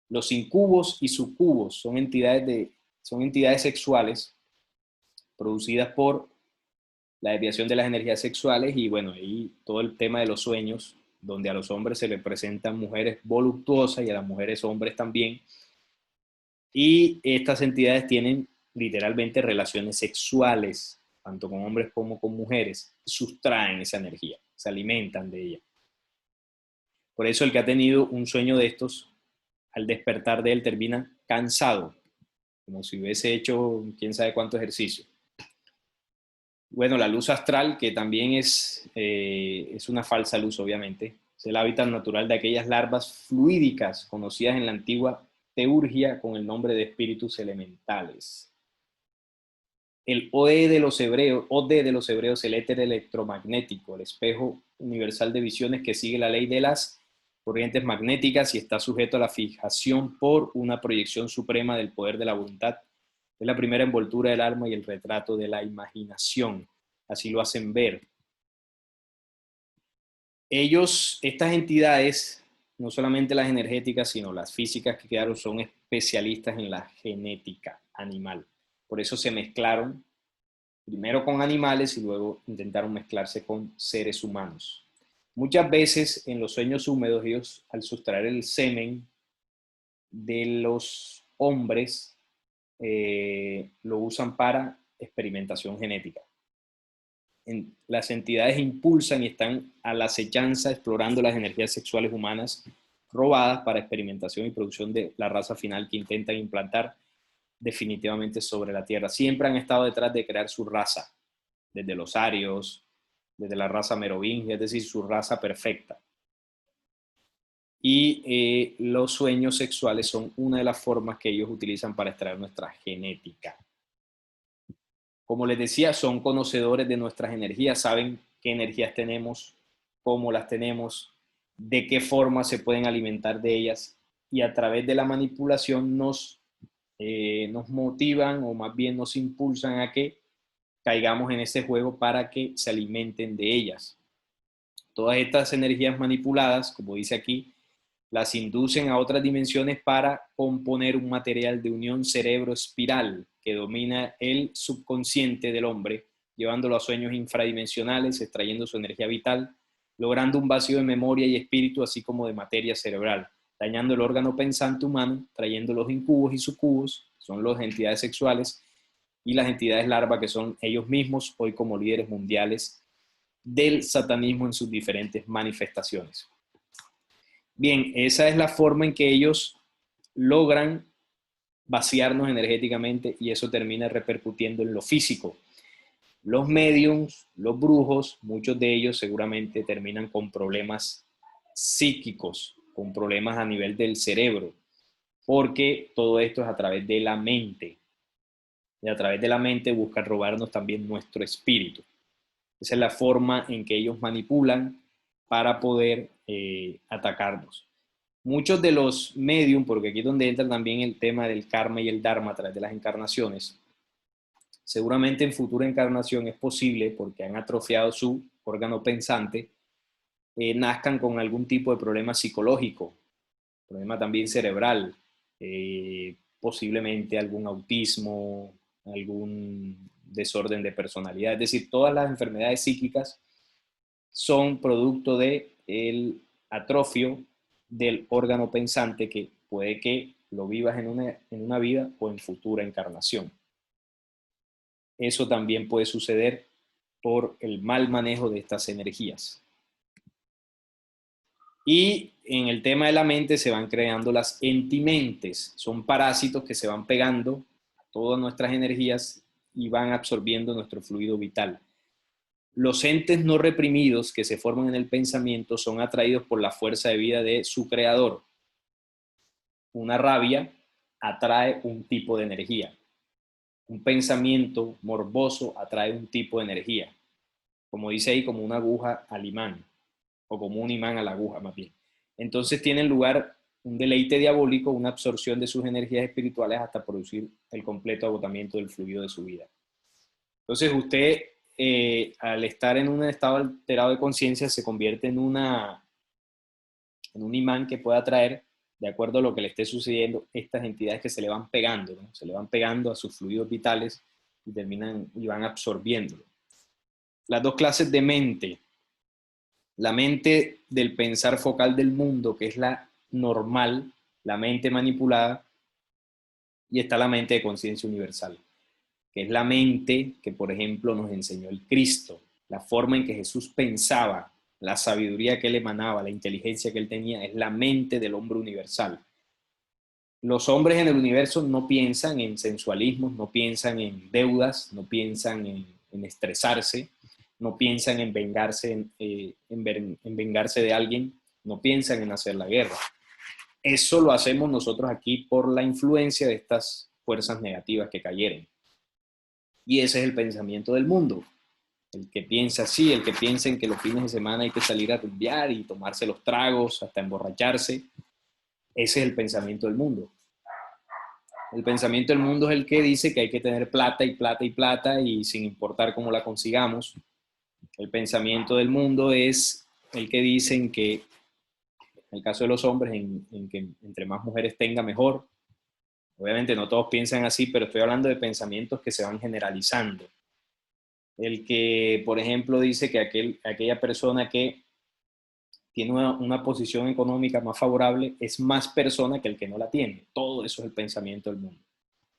Los incubos y sucubos son entidades sexuales producidas por la desviación de las energías sexuales y bueno, ahí todo el tema de los sueños, donde a los hombres se les presentan mujeres voluptuosas y a las mujeres hombres también. Y estas entidades tienen literalmente relaciones sexuales, tanto con hombres como con mujeres, sustraen esa energía, se alimentan de ella. Por eso el que ha tenido un sueño de estos, al despertar de él termina cansado, como si hubiese hecho quién sabe cuánto ejercicio. Bueno, la luz astral, que también es una falsa luz, obviamente, es el hábitat natural de aquellas larvas fluídicas conocidas en la antigua teurgia con el nombre de espíritus elementales. El OD de los hebreos, el éter electromagnético, el espejo universal de visiones que sigue la ley de las corrientes magnéticas y está sujeto a la fijación por una proyección suprema del poder de la voluntad. Es la primera envoltura del alma y el retrato de la imaginación. Así lo hacen ver. Estas entidades, no solamente las energéticas, sino las físicas que quedaron, son especialistas en la genética animal. Por eso se mezclaron primero con animales y luego intentaron mezclarse con seres humanos. Muchas veces en los sueños húmedos ellos, al sustraer el semen de los hombres, lo usan para experimentación genética. Las entidades impulsan y están a la acechanza explorando las energías sexuales humanas robadas para experimentación y producción de la raza final que intentan implantar definitivamente sobre la Tierra. Siempre han estado detrás de crear su raza, desde los arios, desde la raza merovingia, es decir, su raza perfecta. Y los sueños sexuales son una de las formas que ellos utilizan para extraer nuestra genética. Como les decía, son conocedores de nuestras energías, saben qué energías tenemos, cómo las tenemos, de qué forma se pueden alimentar de ellas, y a través de la manipulación nos motivan o más bien nos impulsan a que caigamos en ese juego para que se alimenten de ellas. Todas estas energías manipuladas, como dice aquí, las inducen a otras dimensiones para componer un material de unión cerebro-espiral que domina el subconsciente del hombre, llevándolo a sueños infradimensionales, extrayendo su energía vital, logrando un vacío de memoria y espíritu, así como de materia cerebral, dañando el órgano pensante humano, trayendo los incubos y sucubos, son las entidades sexuales, y las entidades larva, que son ellos mismos, hoy como líderes mundiales del satanismo en sus diferentes manifestaciones. Bien, esa es la forma en que ellos logran vaciarnos energéticamente y eso termina repercutiendo en lo físico. Los médiums, los brujos, muchos de ellos seguramente terminan con problemas psíquicos, con problemas a nivel del cerebro, porque todo esto es a través de la mente. Y a través de la mente buscan robarnos también nuestro espíritu. Esa es la forma en que ellos manipulan para poder atacarnos. Muchos de los medium, porque aquí es donde entra también el tema del karma y el dharma a través de las encarnaciones, seguramente en futura encarnación es posible, porque han atrofiado su órgano pensante, nazcan con algún tipo de problema psicológico, problema también cerebral, posiblemente algún autismo, algún desorden de personalidad. Es decir, todas las enfermedades psíquicas son producto del atrofio del órgano pensante, que puede que lo vivas en una vida o en futura encarnación. Eso también puede suceder por el mal manejo de estas energías. Y en el tema de la mente se van creando las entimentes. Son parásitos que se van pegando a todas nuestras energías y van absorbiendo nuestro fluido vital. Los entes no reprimidos que se forman en el pensamiento son atraídos por la fuerza de vida de su creador. Una rabia atrae un tipo de energía. Un pensamiento morboso atrae un tipo de energía. Como dice ahí, como una aguja al imán, o como un imán a la aguja más bien. Entonces tiene lugar un deleite diabólico, una absorción de sus energías espirituales hasta producir el completo agotamiento del fluido de su vida. Entonces usted, al estar en un estado alterado de conciencia, se convierte en un imán que puede atraer, de acuerdo a lo que le esté sucediendo, estas entidades que se le van pegando, ¿no? Se le van pegando a sus fluidos vitales y terminan y van absorbiéndolo. Las dos clases de mente: la mente del pensar focal del mundo, que es la normal, la mente manipulada, y está la mente de conciencia universal, que es la mente que, por ejemplo, nos enseñó el Cristo, la forma en que Jesús pensaba, la sabiduría que él emanaba, la inteligencia que él tenía, es la mente del hombre universal. Los hombres en el universo no piensan en sensualismos, no piensan en deudas, no piensan en estresarse, no piensan en vengarse, en vengarse de alguien, no piensan en hacer la guerra. Eso lo hacemos nosotros aquí por la influencia de estas fuerzas negativas que cayeron. Y ese es el pensamiento del mundo. El que piensa así, el que piensa en que los fines de semana hay que salir a rumbear y tomarse los tragos hasta emborracharse, ese es el pensamiento del mundo. El pensamiento del mundo es el que dice que hay que tener plata y plata y plata y sin importar cómo la consigamos. El pensamiento del mundo es el que dice que, en el caso de los hombres, en que entre más mujeres tenga, mejor. Obviamente no todos piensan así, pero estoy hablando de pensamientos que se van generalizando. El que, por ejemplo, dice que aquella persona que tiene una posición económica más favorable es más persona que el que no la tiene. Todo eso es el pensamiento del mundo.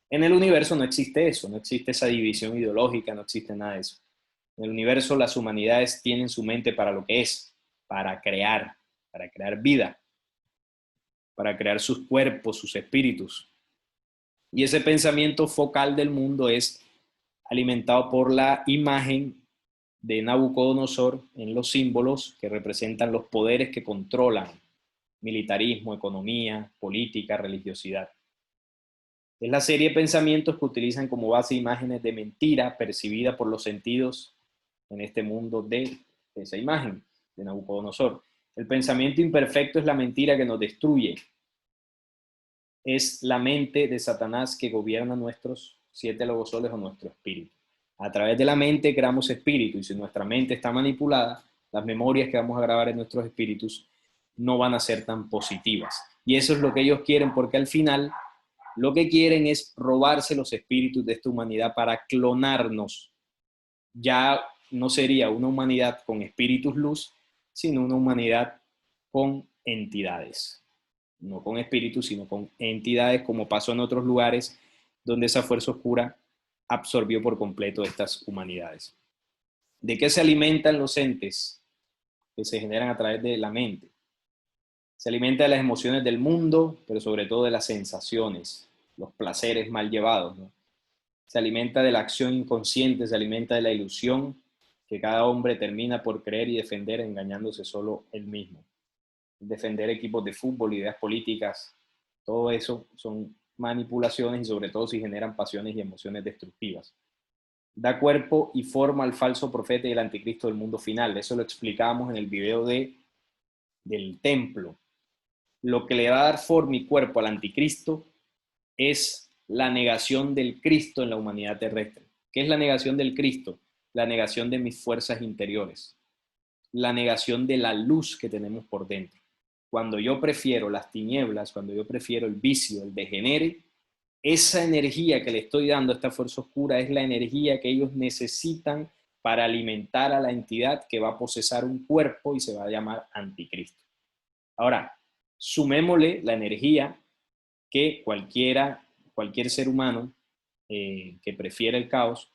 En el universo no existe eso, no existe esa división ideológica, no existe nada de eso. En el universo las humanidades tienen su mente para lo que es, para crear vida, para crear sus cuerpos, sus espíritus. Y ese pensamiento focal del mundo es alimentado por la imagen de Nabucodonosor en los símbolos que representan los poderes que controlan militarismo, economía, política, religiosidad. Es la serie de pensamientos que utilizan como base imágenes de mentira percibida por los sentidos en este mundo de esa imagen de Nabucodonosor. El pensamiento imperfecto es la mentira que nos destruye. Es la mente de Satanás que gobierna nuestros 7 logosoles o nuestro espíritu. A través de la mente creamos espíritu, y si nuestra mente está manipulada, las memorias que vamos a grabar en nuestros espíritus no van a ser tan positivas. Y eso es lo que ellos quieren, porque al final lo que quieren es robarse los espíritus de esta humanidad para clonarnos. Ya no sería una humanidad con espíritus luz, sino una humanidad con entidades. No con espíritus, sino con entidades, como pasó en otros lugares donde esa fuerza oscura absorbió por completo estas humanidades. ¿De qué se alimentan los entes que se generan a través de la mente? Se alimenta de las emociones del mundo, pero sobre todo de las sensaciones, los placeres mal llevados, ¿no? Se alimenta de la acción inconsciente, se alimenta de la ilusión que cada hombre termina por creer y defender, engañándose solo él mismo. Defender equipos de fútbol, ideas políticas, todo eso son manipulaciones, y sobre todo si generan pasiones y emociones destructivas. Da cuerpo y forma al falso profeta y el anticristo del mundo final. Eso lo explicamos en el video de del templo. Lo que le va a dar forma y cuerpo al anticristo es la negación del Cristo en la humanidad terrestre. ¿Qué es la negación del Cristo? La negación de mis fuerzas interiores, la negación de la luz que tenemos por dentro. Cuando yo prefiero las tinieblas, cuando yo prefiero el vicio, el degenere, esa energía que le estoy dando a esta fuerza oscura es la energía que ellos necesitan para alimentar a la entidad que va a posesar un cuerpo y se va a llamar anticristo. Ahora, sumémosle la energía que cualquier ser humano que prefiere el caos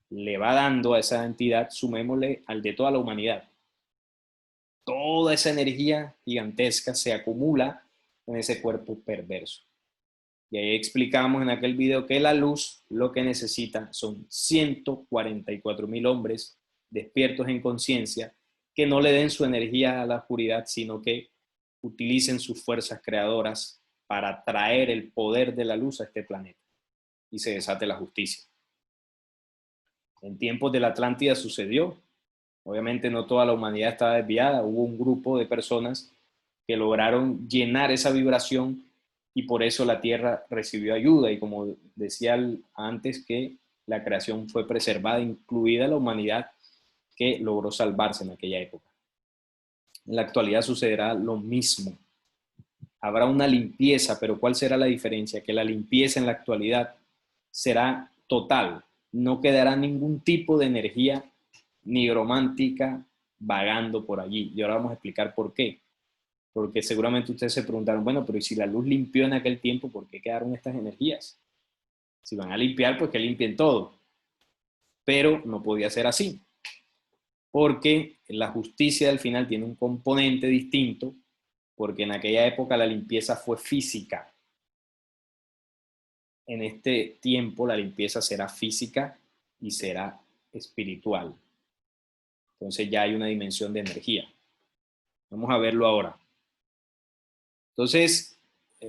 le va dando a esa entidad, sumémosle al de toda la humanidad. Toda esa energía gigantesca se acumula en ese cuerpo perverso. Y ahí explicamos en aquel video que la luz lo que necesita son 144.000 hombres despiertos en conciencia que no le den su energía a la oscuridad, sino que utilicen sus fuerzas creadoras para traer el poder de la luz a este planeta y se desate la justicia. En tiempos de la Atlántida sucedió. Obviamente no toda la humanidad estaba desviada, hubo un grupo de personas que lograron llenar esa vibración y por eso la Tierra recibió ayuda. Y como decía antes, que la creación fue preservada, incluida la humanidad que logró salvarse en aquella época. En la actualidad sucederá lo mismo. Habrá una limpieza, pero ¿cuál será la diferencia? Que la limpieza en la actualidad será total. No quedará ningún tipo de energía nigromántica vagando por allí. Y ahora vamos a explicar por qué. Porque seguramente ustedes se preguntaron, bueno, pero ¿y si la luz limpió en aquel tiempo, por qué quedaron estas energías? Si van a limpiar, pues que limpien todo. Pero no podía ser así. Porque la justicia del final tiene un componente distinto, porque en aquella época la limpieza fue física. En este tiempo la limpieza será física y será espiritual. Entonces ya hay una dimensión de energía. Vamos a verlo ahora. Entonces,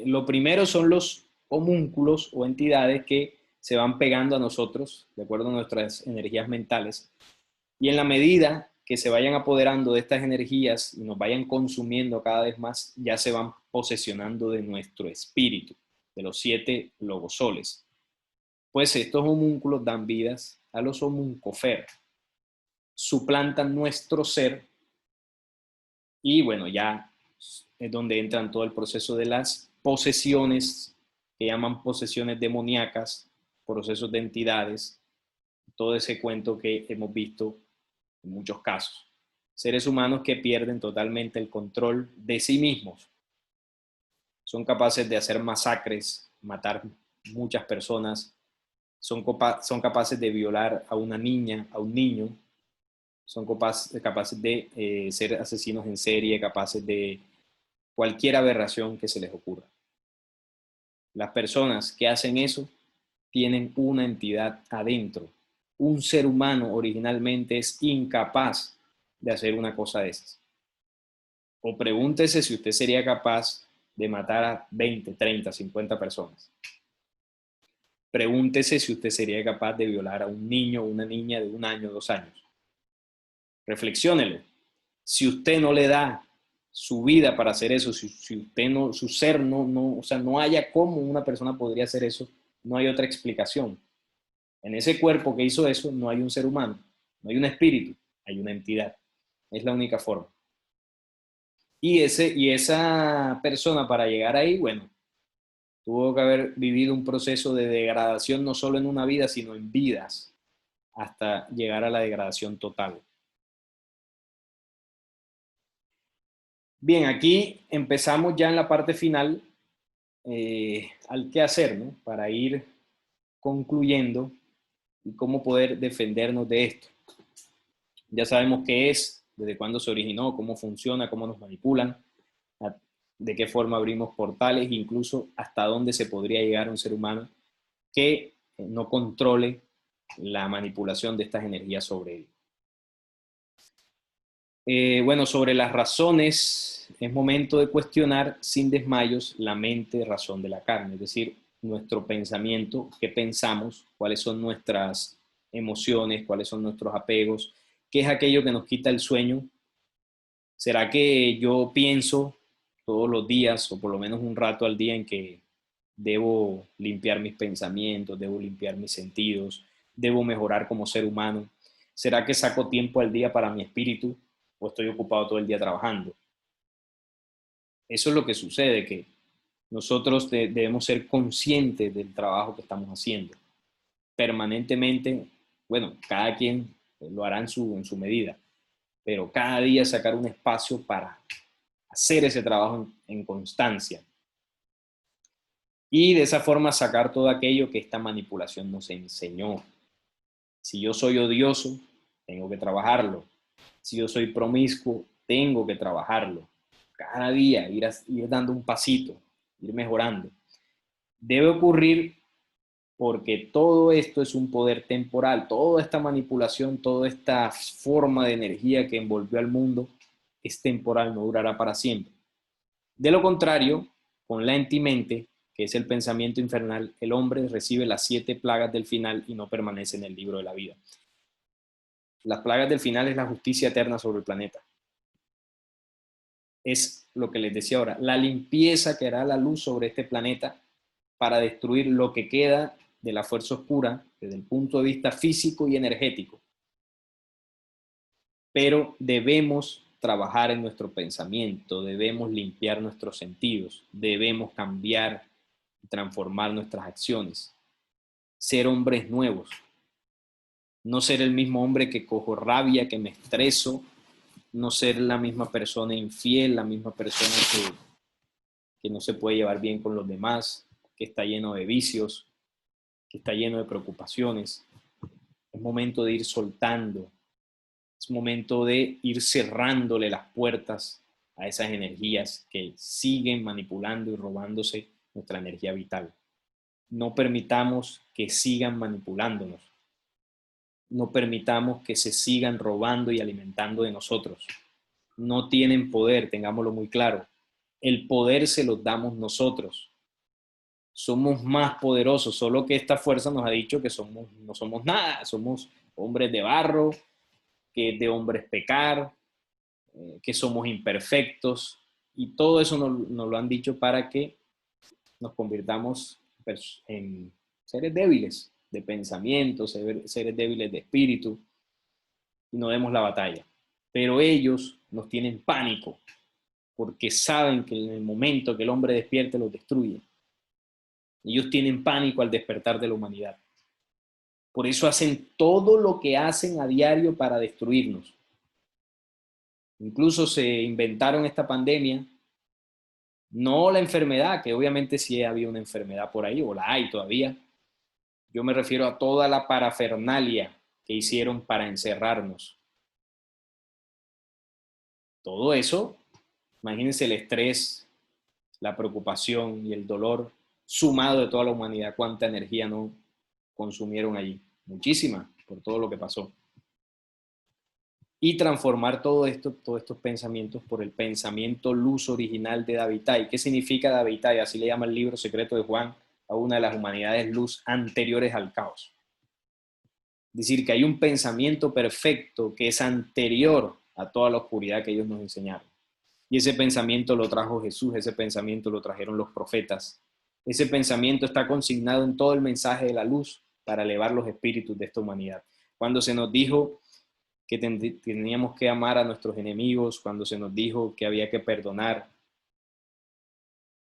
lo primero son los homúnculos o entidades que se van pegando a nosotros, de acuerdo a nuestras energías mentales, y en la medida que se vayan apoderando de estas energías y nos vayan consumiendo cada vez más, ya se van posesionando de nuestro espíritu, de los 7 logosoles. Pues estos homúnculos dan vidas a los homuncofer, suplantan nuestro ser y bueno, ya es donde entran todo el proceso de las posesiones, que llaman posesiones demoníacas, procesos de entidades, todo ese cuento que hemos visto en muchos casos. Seres humanos que pierden totalmente el control de sí mismos. Son capaces de hacer masacres, matar muchas personas, son capaces de violar a una niña, a un niño, son capaces de ser asesinos en serie, capaces de cualquier aberración que se les ocurra. Las personas que hacen eso tienen una entidad adentro. Un ser humano originalmente es incapaz de hacer una cosa de esas. O pregúntese si usted sería capaz de matar a 20, 30, 50 personas. Pregúntese si usted sería capaz de violar a un niño o una niña de 1 año, 2 años. Reflexiónelo. Si usted no le da su vida para hacer eso, si usted no, su ser o sea, no haya cómo una persona podría hacer eso, no hay otra explicación. En ese cuerpo que hizo eso no hay un ser humano, no hay un espíritu, hay una entidad. Es la única forma. Y esa persona para llegar ahí, bueno, tuvo que haber vivido un proceso de degradación no solo en una vida, sino en vidas, hasta llegar a la degradación total. Bien, aquí empezamos ya en la parte final al qué hacer, ¿no? Para ir concluyendo y cómo poder defendernos de esto. Ya sabemos qué es, desde cuándo se originó, cómo funciona, cómo nos manipulan, de qué forma abrimos portales, incluso hasta dónde se podría llegar a un ser humano que no controle la manipulación de estas energías sobre él. Bueno, sobre las razones, es momento de cuestionar sin desmayos la mente, razón de la carne, es decir, nuestro pensamiento, qué pensamos, cuáles son nuestras emociones, cuáles son nuestros apegos, qué es aquello que nos quita el sueño ¿Será que yo pienso todos los días, o por lo menos un rato al día, en que debo limpiar mis pensamientos, debo limpiar mis sentidos, debo mejorar como ser humano? ¿Será que saco tiempo al día para mi espíritu o estoy ocupado todo el día trabajando? Eso es lo que sucede, que nosotros debemos ser conscientes del trabajo que estamos haciendo permanentemente. Bueno, cada quien lo hará en su medida, pero cada día sacar un espacio para hacer ese trabajo en constancia y de esa forma sacar todo aquello que esta manipulación nos enseñó. Si yo soy odioso, tengo que trabajarlo. Si yo soy promiscuo, tengo que trabajarlo. Cada día ir dando un pasito, ir mejorando. Debe ocurrir porque todo esto es un poder temporal, toda esta manipulación, toda esta forma de energía que envolvió al mundo es temporal, no durará para siempre. De lo contrario, con la entimente, que es el pensamiento infernal, el hombre recibe las 7 plagas del final y no permanece en el libro de la vida. Las plagas del final es la justicia eterna sobre el planeta. Es lo que les decía ahora, la limpieza que hará la luz sobre este planeta para destruir lo que queda de la fuerza oscura desde el punto de vista físico y energético. Pero debemos trabajar en nuestro pensamiento, debemos limpiar nuestros sentidos, debemos cambiar y transformar nuestras acciones, ser hombres nuevos, no ser el mismo hombre que cojo rabia, que me estreso, no ser la misma persona infiel, la misma persona que no se puede llevar bien con los demás, que está lleno de vicios, que está lleno de preocupaciones. Es momento de ir soltando, es momento de ir cerrándole las puertas a esas energías que siguen manipulando y robándose nuestra energía vital. No permitamos que sigan manipulándonos. No permitamos que se sigan robando y alimentando de nosotros. No tienen poder, tengámoslo muy claro. El poder se los damos nosotros. Somos más poderosos, solo que esta fuerza nos ha dicho que no somos nada, somos hombres de barro, que es de hombres pecar, que somos imperfectos, y todo eso nos lo han dicho para que nos convirtamos en seres débiles de pensamiento, seres débiles de espíritu, y no demos la batalla. Pero ellos nos tienen pánico, porque saben que en el momento que el hombre despierte los destruye. Ellos tienen pánico al despertar de la humanidad. Por eso hacen todo lo que hacen a diario para destruirnos. Incluso se inventaron esta pandemia, no la enfermedad, que obviamente sí había una enfermedad por ahí, o la hay todavía. Yo me refiero a toda la parafernalia que hicieron para encerrarnos. Todo eso, imagínense el estrés, la preocupación y el dolor sumado de toda la humanidad, cuánta energía no consumieron allí. Muchísima, por todo lo que pasó. Y transformar todo esto, todos estos pensamientos por el pensamiento luz original de Davitai. ¿Qué significa Davitai? Así le llama el libro secreto de Juan a una de las humanidades luz anteriores al caos. Es decir, que hay un pensamiento perfecto que es anterior a toda la oscuridad que ellos nos enseñaron. Y ese pensamiento lo trajo Jesús, ese pensamiento lo trajeron los profetas. Ese pensamiento está consignado en todo el mensaje de la luz para elevar los espíritus de esta humanidad. Cuando se nos dijo que teníamos que amar a nuestros enemigos, cuando se nos dijo que había que perdonar,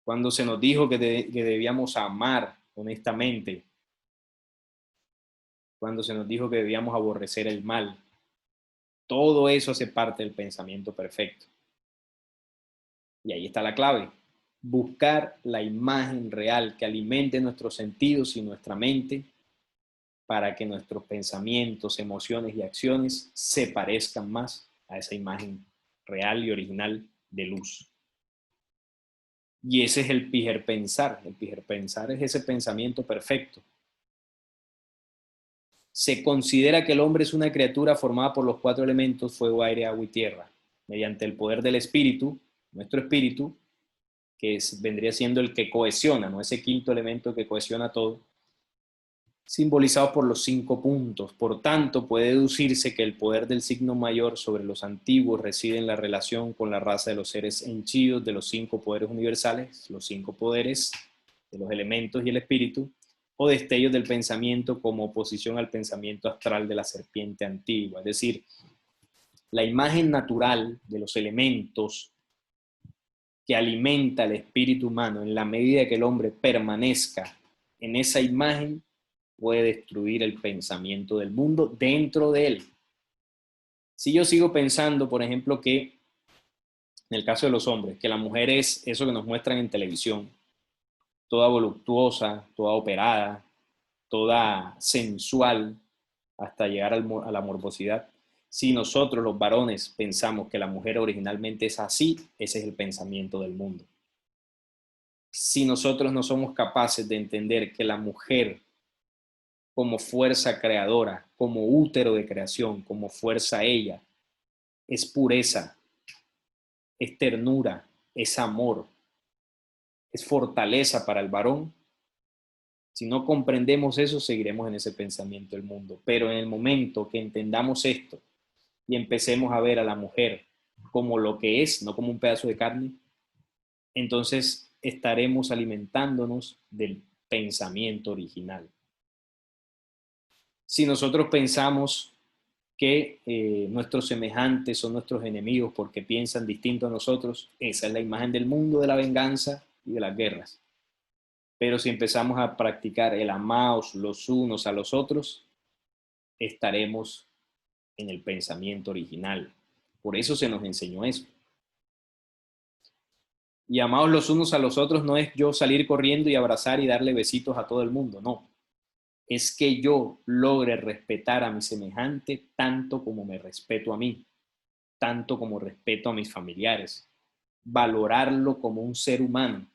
cuando se nos dijo que debíamos amar honestamente, cuando se nos dijo que debíamos aborrecer el mal, todo eso hace parte del pensamiento perfecto. Y ahí está la clave, buscar la imagen real que alimente nuestros sentidos y nuestra mente para que nuestros pensamientos, emociones y acciones se parezcan más a esa imagen real y original de luz. Y ese es el pijerpensar. El pijerpensar es ese pensamiento perfecto. Se considera que el hombre es una criatura formada por los 4 elementos, fuego, aire, agua y tierra. Mediante el poder del espíritu, nuestro espíritu, vendría siendo el que cohesiona, ¿no? Ese quinto elemento que cohesiona todo, simbolizados por los 5 puntos. Por tanto, puede deducirse que el poder del signo mayor sobre los antiguos reside en la relación con la raza de los seres henchidos de los 5 poderes universales, los 5 poderes de los elementos y el espíritu, o destellos del pensamiento como oposición al pensamiento astral de la serpiente antigua. Es decir, la imagen natural de los elementos que alimenta el espíritu humano, en la medida que el hombre permanezca en esa imagen, puede destruir el pensamiento del mundo dentro de él. Si yo sigo pensando, por ejemplo, que en el caso de los hombres, que la mujer es eso que nos muestran en televisión, toda voluptuosa, toda operada, toda sensual, hasta llegar a la morbosidad. Si nosotros los varones pensamos que la mujer originalmente es así, ese es el pensamiento del mundo. Si nosotros no somos capaces de entender que la mujer como fuerza creadora, como útero de creación, como fuerza ella, es pureza, es ternura, es amor, es fortaleza para el varón. Si no comprendemos eso, seguiremos en ese pensamiento del mundo. Pero en el momento que entendamos esto y empecemos a ver a la mujer como lo que es, no como un pedazo de carne, entonces estaremos alimentándonos del pensamiento original. Si nosotros pensamos que nuestros semejantes son nuestros enemigos porque piensan distinto a nosotros, esa es la imagen del mundo de la venganza y de las guerras. Pero si empezamos a practicar el amaos los unos a los otros, estaremos en el pensamiento original. Por eso se nos enseñó eso. Y amaos los unos a los otros no es yo salir corriendo y abrazar y darle besitos a todo el mundo, no. Es que yo logre respetar a mi semejante tanto como me respeto a mí, tanto como respeto a mis familiares, valorarlo como un ser humano.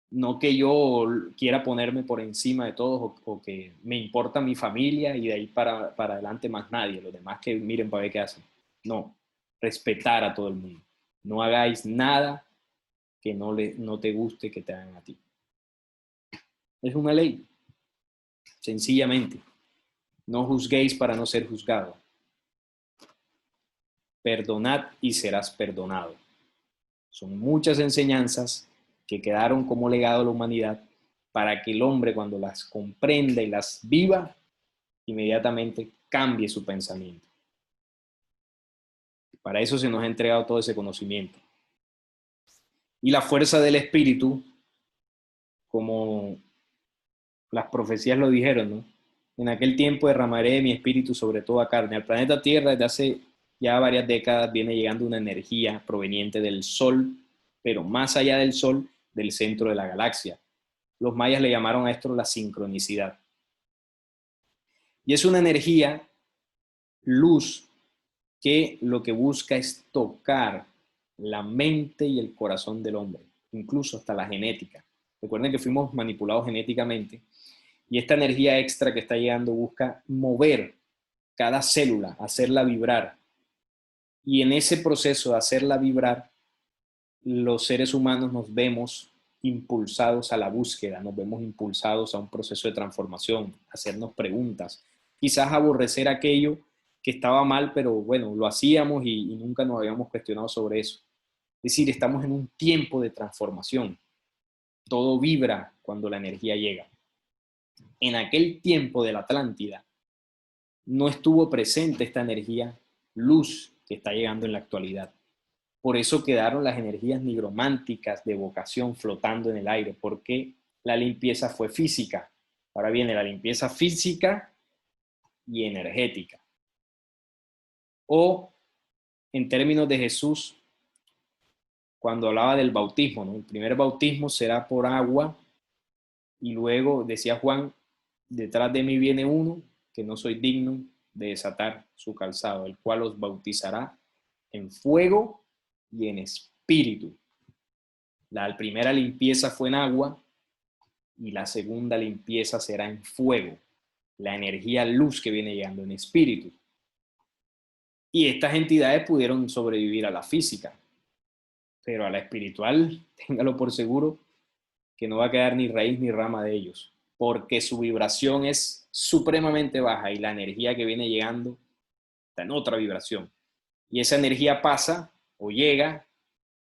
No que yo quiera ponerme por encima de todos o que me importa mi familia y de ahí para adelante más nadie, los demás que miren para ver qué hacen. No, respetar a todo el mundo. No hagáis nada que no te guste que te hagan a ti. Es una ley, sencillamente. No juzguéis para no ser juzgado. Perdonad y serás perdonado. Son muchas enseñanzas que quedaron como legado a la humanidad para que el hombre, cuando las comprenda y las viva, inmediatamente cambie su pensamiento. Para eso se nos ha entregado todo ese conocimiento. Y la fuerza del espíritu, como las profecías lo dijeron, ¿no? En aquel tiempo derramaré mi espíritu sobre toda carne. Al planeta Tierra desde hace ya varias décadas viene llegando una energía proveniente del Sol, pero más allá del Sol, del centro de la galaxia. Los mayas le llamaron a esto la sincronicidad. Y es una energía, luz, que lo que busca es tocar la mente y el corazón del hombre, incluso hasta la genética. Recuerden que fuimos manipulados genéticamente y esta energía extra que está llegando busca mover cada célula, hacerla vibrar. Y en ese proceso de hacerla vibrar, los seres humanos nos vemos impulsados a la búsqueda, nos vemos impulsados a un proceso de transformación, a hacernos preguntas, quizás aborrecer aquello que estaba mal, pero bueno, lo hacíamos y nunca nos habíamos cuestionado sobre eso. Es decir, estamos en un tiempo de transformación. Todo vibra cuando la energía llega. En aquel tiempo de la Atlántida no estuvo presente esta energía luz que está llegando en la actualidad. Por eso quedaron las energías nigrománticas de evocación flotando en el aire, porque la limpieza fue física. Ahora viene la limpieza física y energética. O en términos de Jesús, cuando hablaba del bautismo, ¿no? El primer bautismo será por agua y luego decía Juan, detrás de mí viene uno que no soy digno de desatar su calzado, el cual os bautizará en fuego y en espíritu. La primera limpieza fue en agua y la segunda limpieza será en fuego, la energía luz que viene llegando en espíritu. Y estas entidades pudieron sobrevivir a la física, pero a la espiritual, téngalo por seguro, que no va a quedar ni raíz ni rama de ellos. porque su vibración es supremamente baja y la energía que viene llegando está en otra vibración. Y esa energía pasa o llega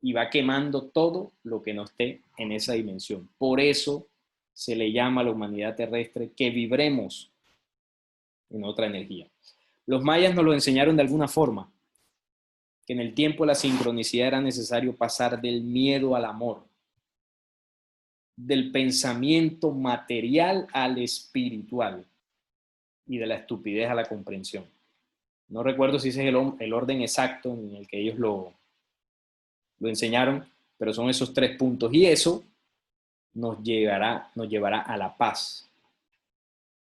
y va quemando todo lo que no esté en esa dimensión. Por eso se le llama a la humanidad terrestre que vibremos en otra energía. Los mayas nos lo enseñaron de alguna forma, que en el tiempo de la sincronicidad era necesario pasar del miedo al amor, del pensamiento material al espiritual y de la estupidez a la comprensión. No recuerdo si ese es el orden exacto en el que ellos lo enseñaron, pero son esos 3 puntos y eso nos llevará a la paz.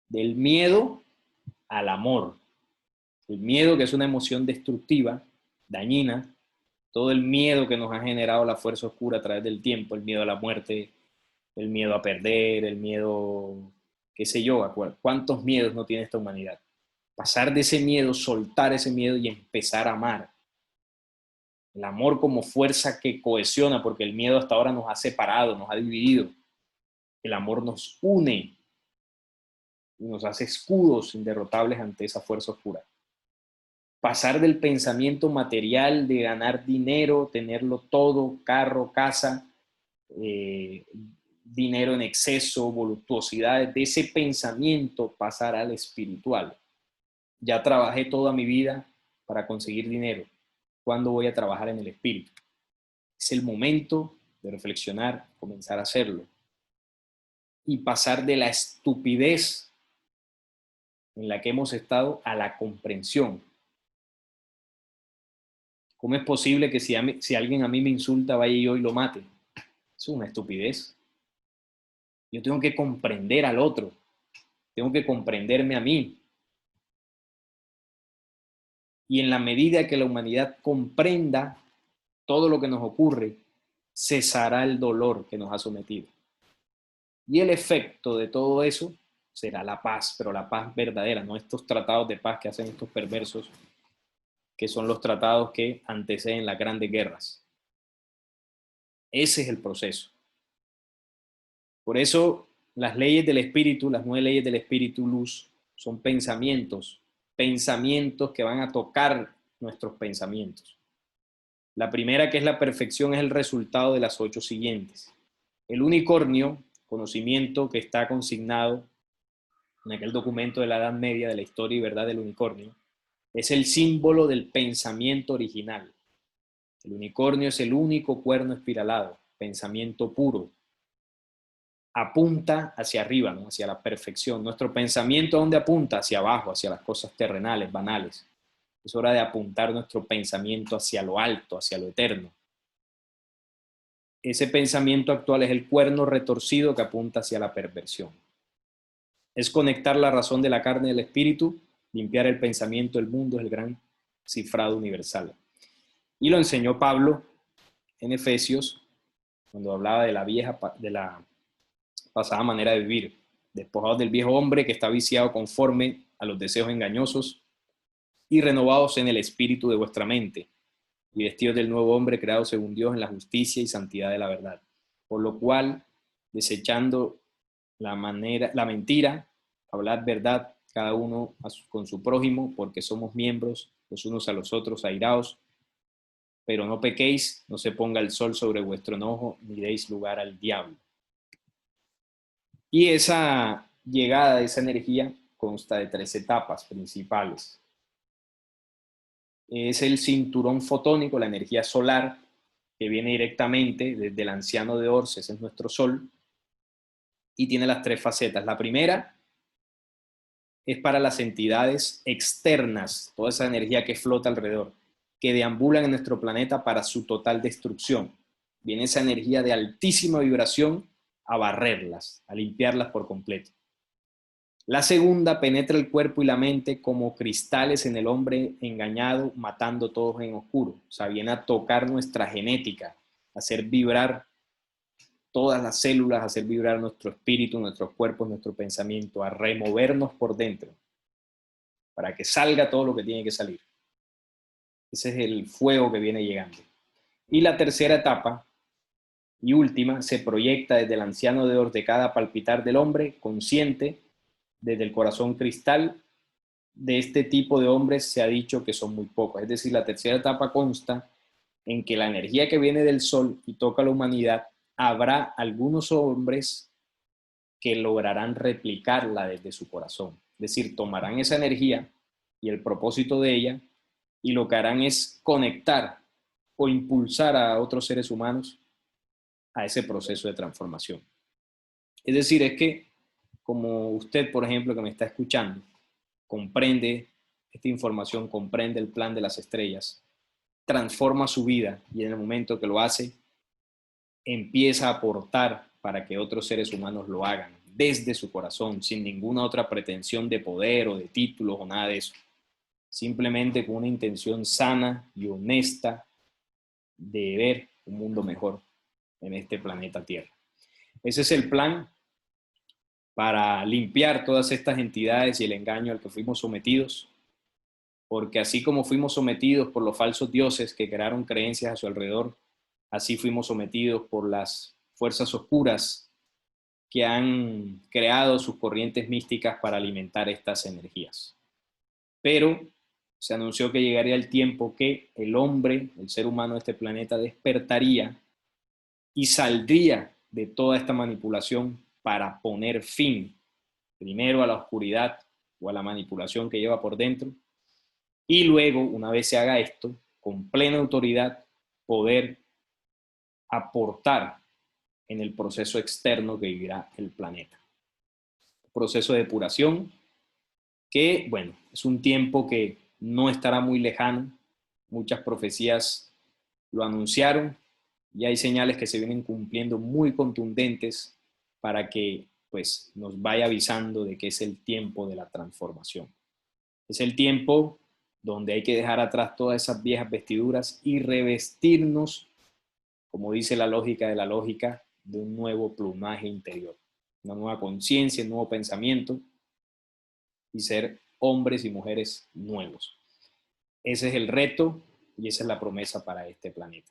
Del miedo al amor. El miedo, que es una emoción destructiva, dañina, todo el miedo que nos ha generado la fuerza oscura a través del tiempo, el miedo a la muerte, el miedo a perder, el miedo, qué sé yo, cuántos miedos no tiene esta humanidad. Pasar de ese miedo, soltar ese miedo y empezar a amar. El amor como fuerza que cohesiona, porque el miedo hasta ahora nos ha separado, nos ha dividido. El amor nos une y nos hace escudos inderrotables ante esa fuerza oscura. Pasar del pensamiento material de ganar dinero, tenerlo todo, carro, casa, dinero en exceso, voluptuosidades, de ese pensamiento pasar al espiritual. Ya trabajé toda mi vida para conseguir dinero. ¿Cuándo voy a trabajar en el espíritu? Es el momento de reflexionar, comenzar a hacerlo. Y pasar de la estupidez en la que hemos estado a la comprensión. ¿Cómo es posible que si alguien a mí me insulta, vaya yo y lo mate? Eso es una estupidez. Yo tengo que comprender al otro. Tengo que comprenderme a mí. Y en la medida que la humanidad comprenda todo lo que nos ocurre, cesará el dolor que nos ha sometido. Y el efecto de todo eso será la paz, pero la paz verdadera, no estos tratados de paz que hacen estos perversos, que son los tratados que anteceden las grandes guerras. Ese es el proceso. Por eso las leyes del espíritu, las 9 leyes del espíritu luz, son pensamientos que van a tocar nuestros pensamientos. La primera, que es la perfección, es el resultado de las 8 siguientes. El unicornio, conocimiento que está consignado en aquel documento de la Edad Media de la historia y verdad del unicornio, es el símbolo del pensamiento original. El unicornio es el único cuerno espiralado, pensamiento puro. Apunta hacia arriba, ¿no? Hacia la perfección. Nuestro pensamiento, ¿a dónde apunta? Hacia abajo, hacia las cosas terrenales, banales. Es hora de apuntar nuestro pensamiento hacia lo alto, hacia lo eterno. Ese pensamiento actual es el cuerno retorcido que apunta hacia la perversión. Es conectar la razón de la carne y del espíritu, limpiar el pensamiento del mundo, es el gran cifrado universal. Y lo enseñó Pablo en Efesios, cuando hablaba de la pasada manera de vivir, despojados del viejo hombre que está viciado conforme a los deseos engañosos y renovados en el espíritu de vuestra mente, y vestidos del nuevo hombre creado según Dios en la justicia y santidad de la verdad. Por lo cual, desechando la mentira, hablad verdad, cada uno con su prójimo, porque somos miembros los unos a los otros, airaos, pero no pequéis, no se ponga el sol sobre vuestro enojo, ni deis lugar al diablo. Y esa llegada de esa energía consta de 3 etapas principales. Es el cinturón fotónico, la energía solar, que viene directamente desde el anciano de Orces, es nuestro sol, y tiene las 3 facetas. La primera es para las entidades externas, toda esa energía que flota alrededor, que deambulan en nuestro planeta para su total destrucción. Viene esa energía de altísima vibración a barrerlas, a limpiarlas por completo. La segunda penetra el cuerpo y la mente como cristales en el hombre engañado, matando todos en oscuro. O sea, viene a tocar nuestra genética, a hacer vibrar todas las células, a hacer vibrar nuestro espíritu, nuestros cuerpos, nuestro pensamiento, a removernos por dentro, para que salga todo lo que tiene que salir. Ese es el fuego que viene llegando. Y la tercera etapa Y última, se proyecta desde el anciano dedos de cada palpitar del hombre, consciente, desde el corazón cristal. De este tipo de hombres se ha dicho que son muy pocos. Es decir, la tercera etapa consta en que la energía que viene del sol y toca a la humanidad, habrá algunos hombres que lograrán replicarla desde su corazón. Es decir, tomarán esa energía y el propósito de ella y lo que harán es conectar o impulsar a otros seres humanos a ese proceso de transformación. Es decir, es que como usted, por ejemplo, que me está escuchando, comprende esta información, comprende el plan de las estrellas, transforma su vida y en el momento que lo hace, empieza a aportar para que otros seres humanos lo hagan desde su corazón, sin ninguna otra pretensión de poder o de títulos o nada de eso. Simplemente con una intención sana y honesta de ver un mundo mejor en este planeta Tierra. Ese es el plan para limpiar todas estas entidades y el engaño al que fuimos sometidos, porque así como fuimos sometidos por los falsos dioses que crearon creencias a su alrededor, así fuimos sometidos por las fuerzas oscuras que han creado sus corrientes místicas para alimentar estas energías. Pero se anunció que llegaría el tiempo que el hombre, el ser humano de este planeta, despertaría y saldría de toda esta manipulación para poner fin primero a la oscuridad o a la manipulación que lleva por dentro y luego, una vez se haga esto, con plena autoridad, poder aportar en el proceso externo que vivirá el planeta. Proceso de depuración que, bueno, es un tiempo que no estará muy lejano. Muchas profecías lo anunciaron y hay señales que se vienen cumpliendo muy contundentes para que pues nos vaya avisando de que es el tiempo de la transformación. Es el tiempo donde hay que dejar atrás todas esas viejas vestiduras y revestirnos, como dice la lógica de la lógica, de un nuevo plumaje interior, una nueva conciencia, un nuevo pensamiento y ser hombres y mujeres nuevos. Ese es el reto y esa es la promesa para este planeta.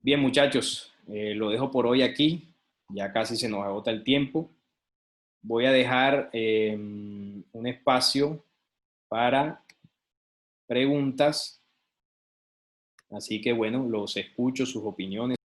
Bien, muchachos, lo dejo por hoy aquí. Ya casi se nos agota el tiempo. Voy a dejar un espacio para preguntas. Así que bueno, los escucho, sus opiniones.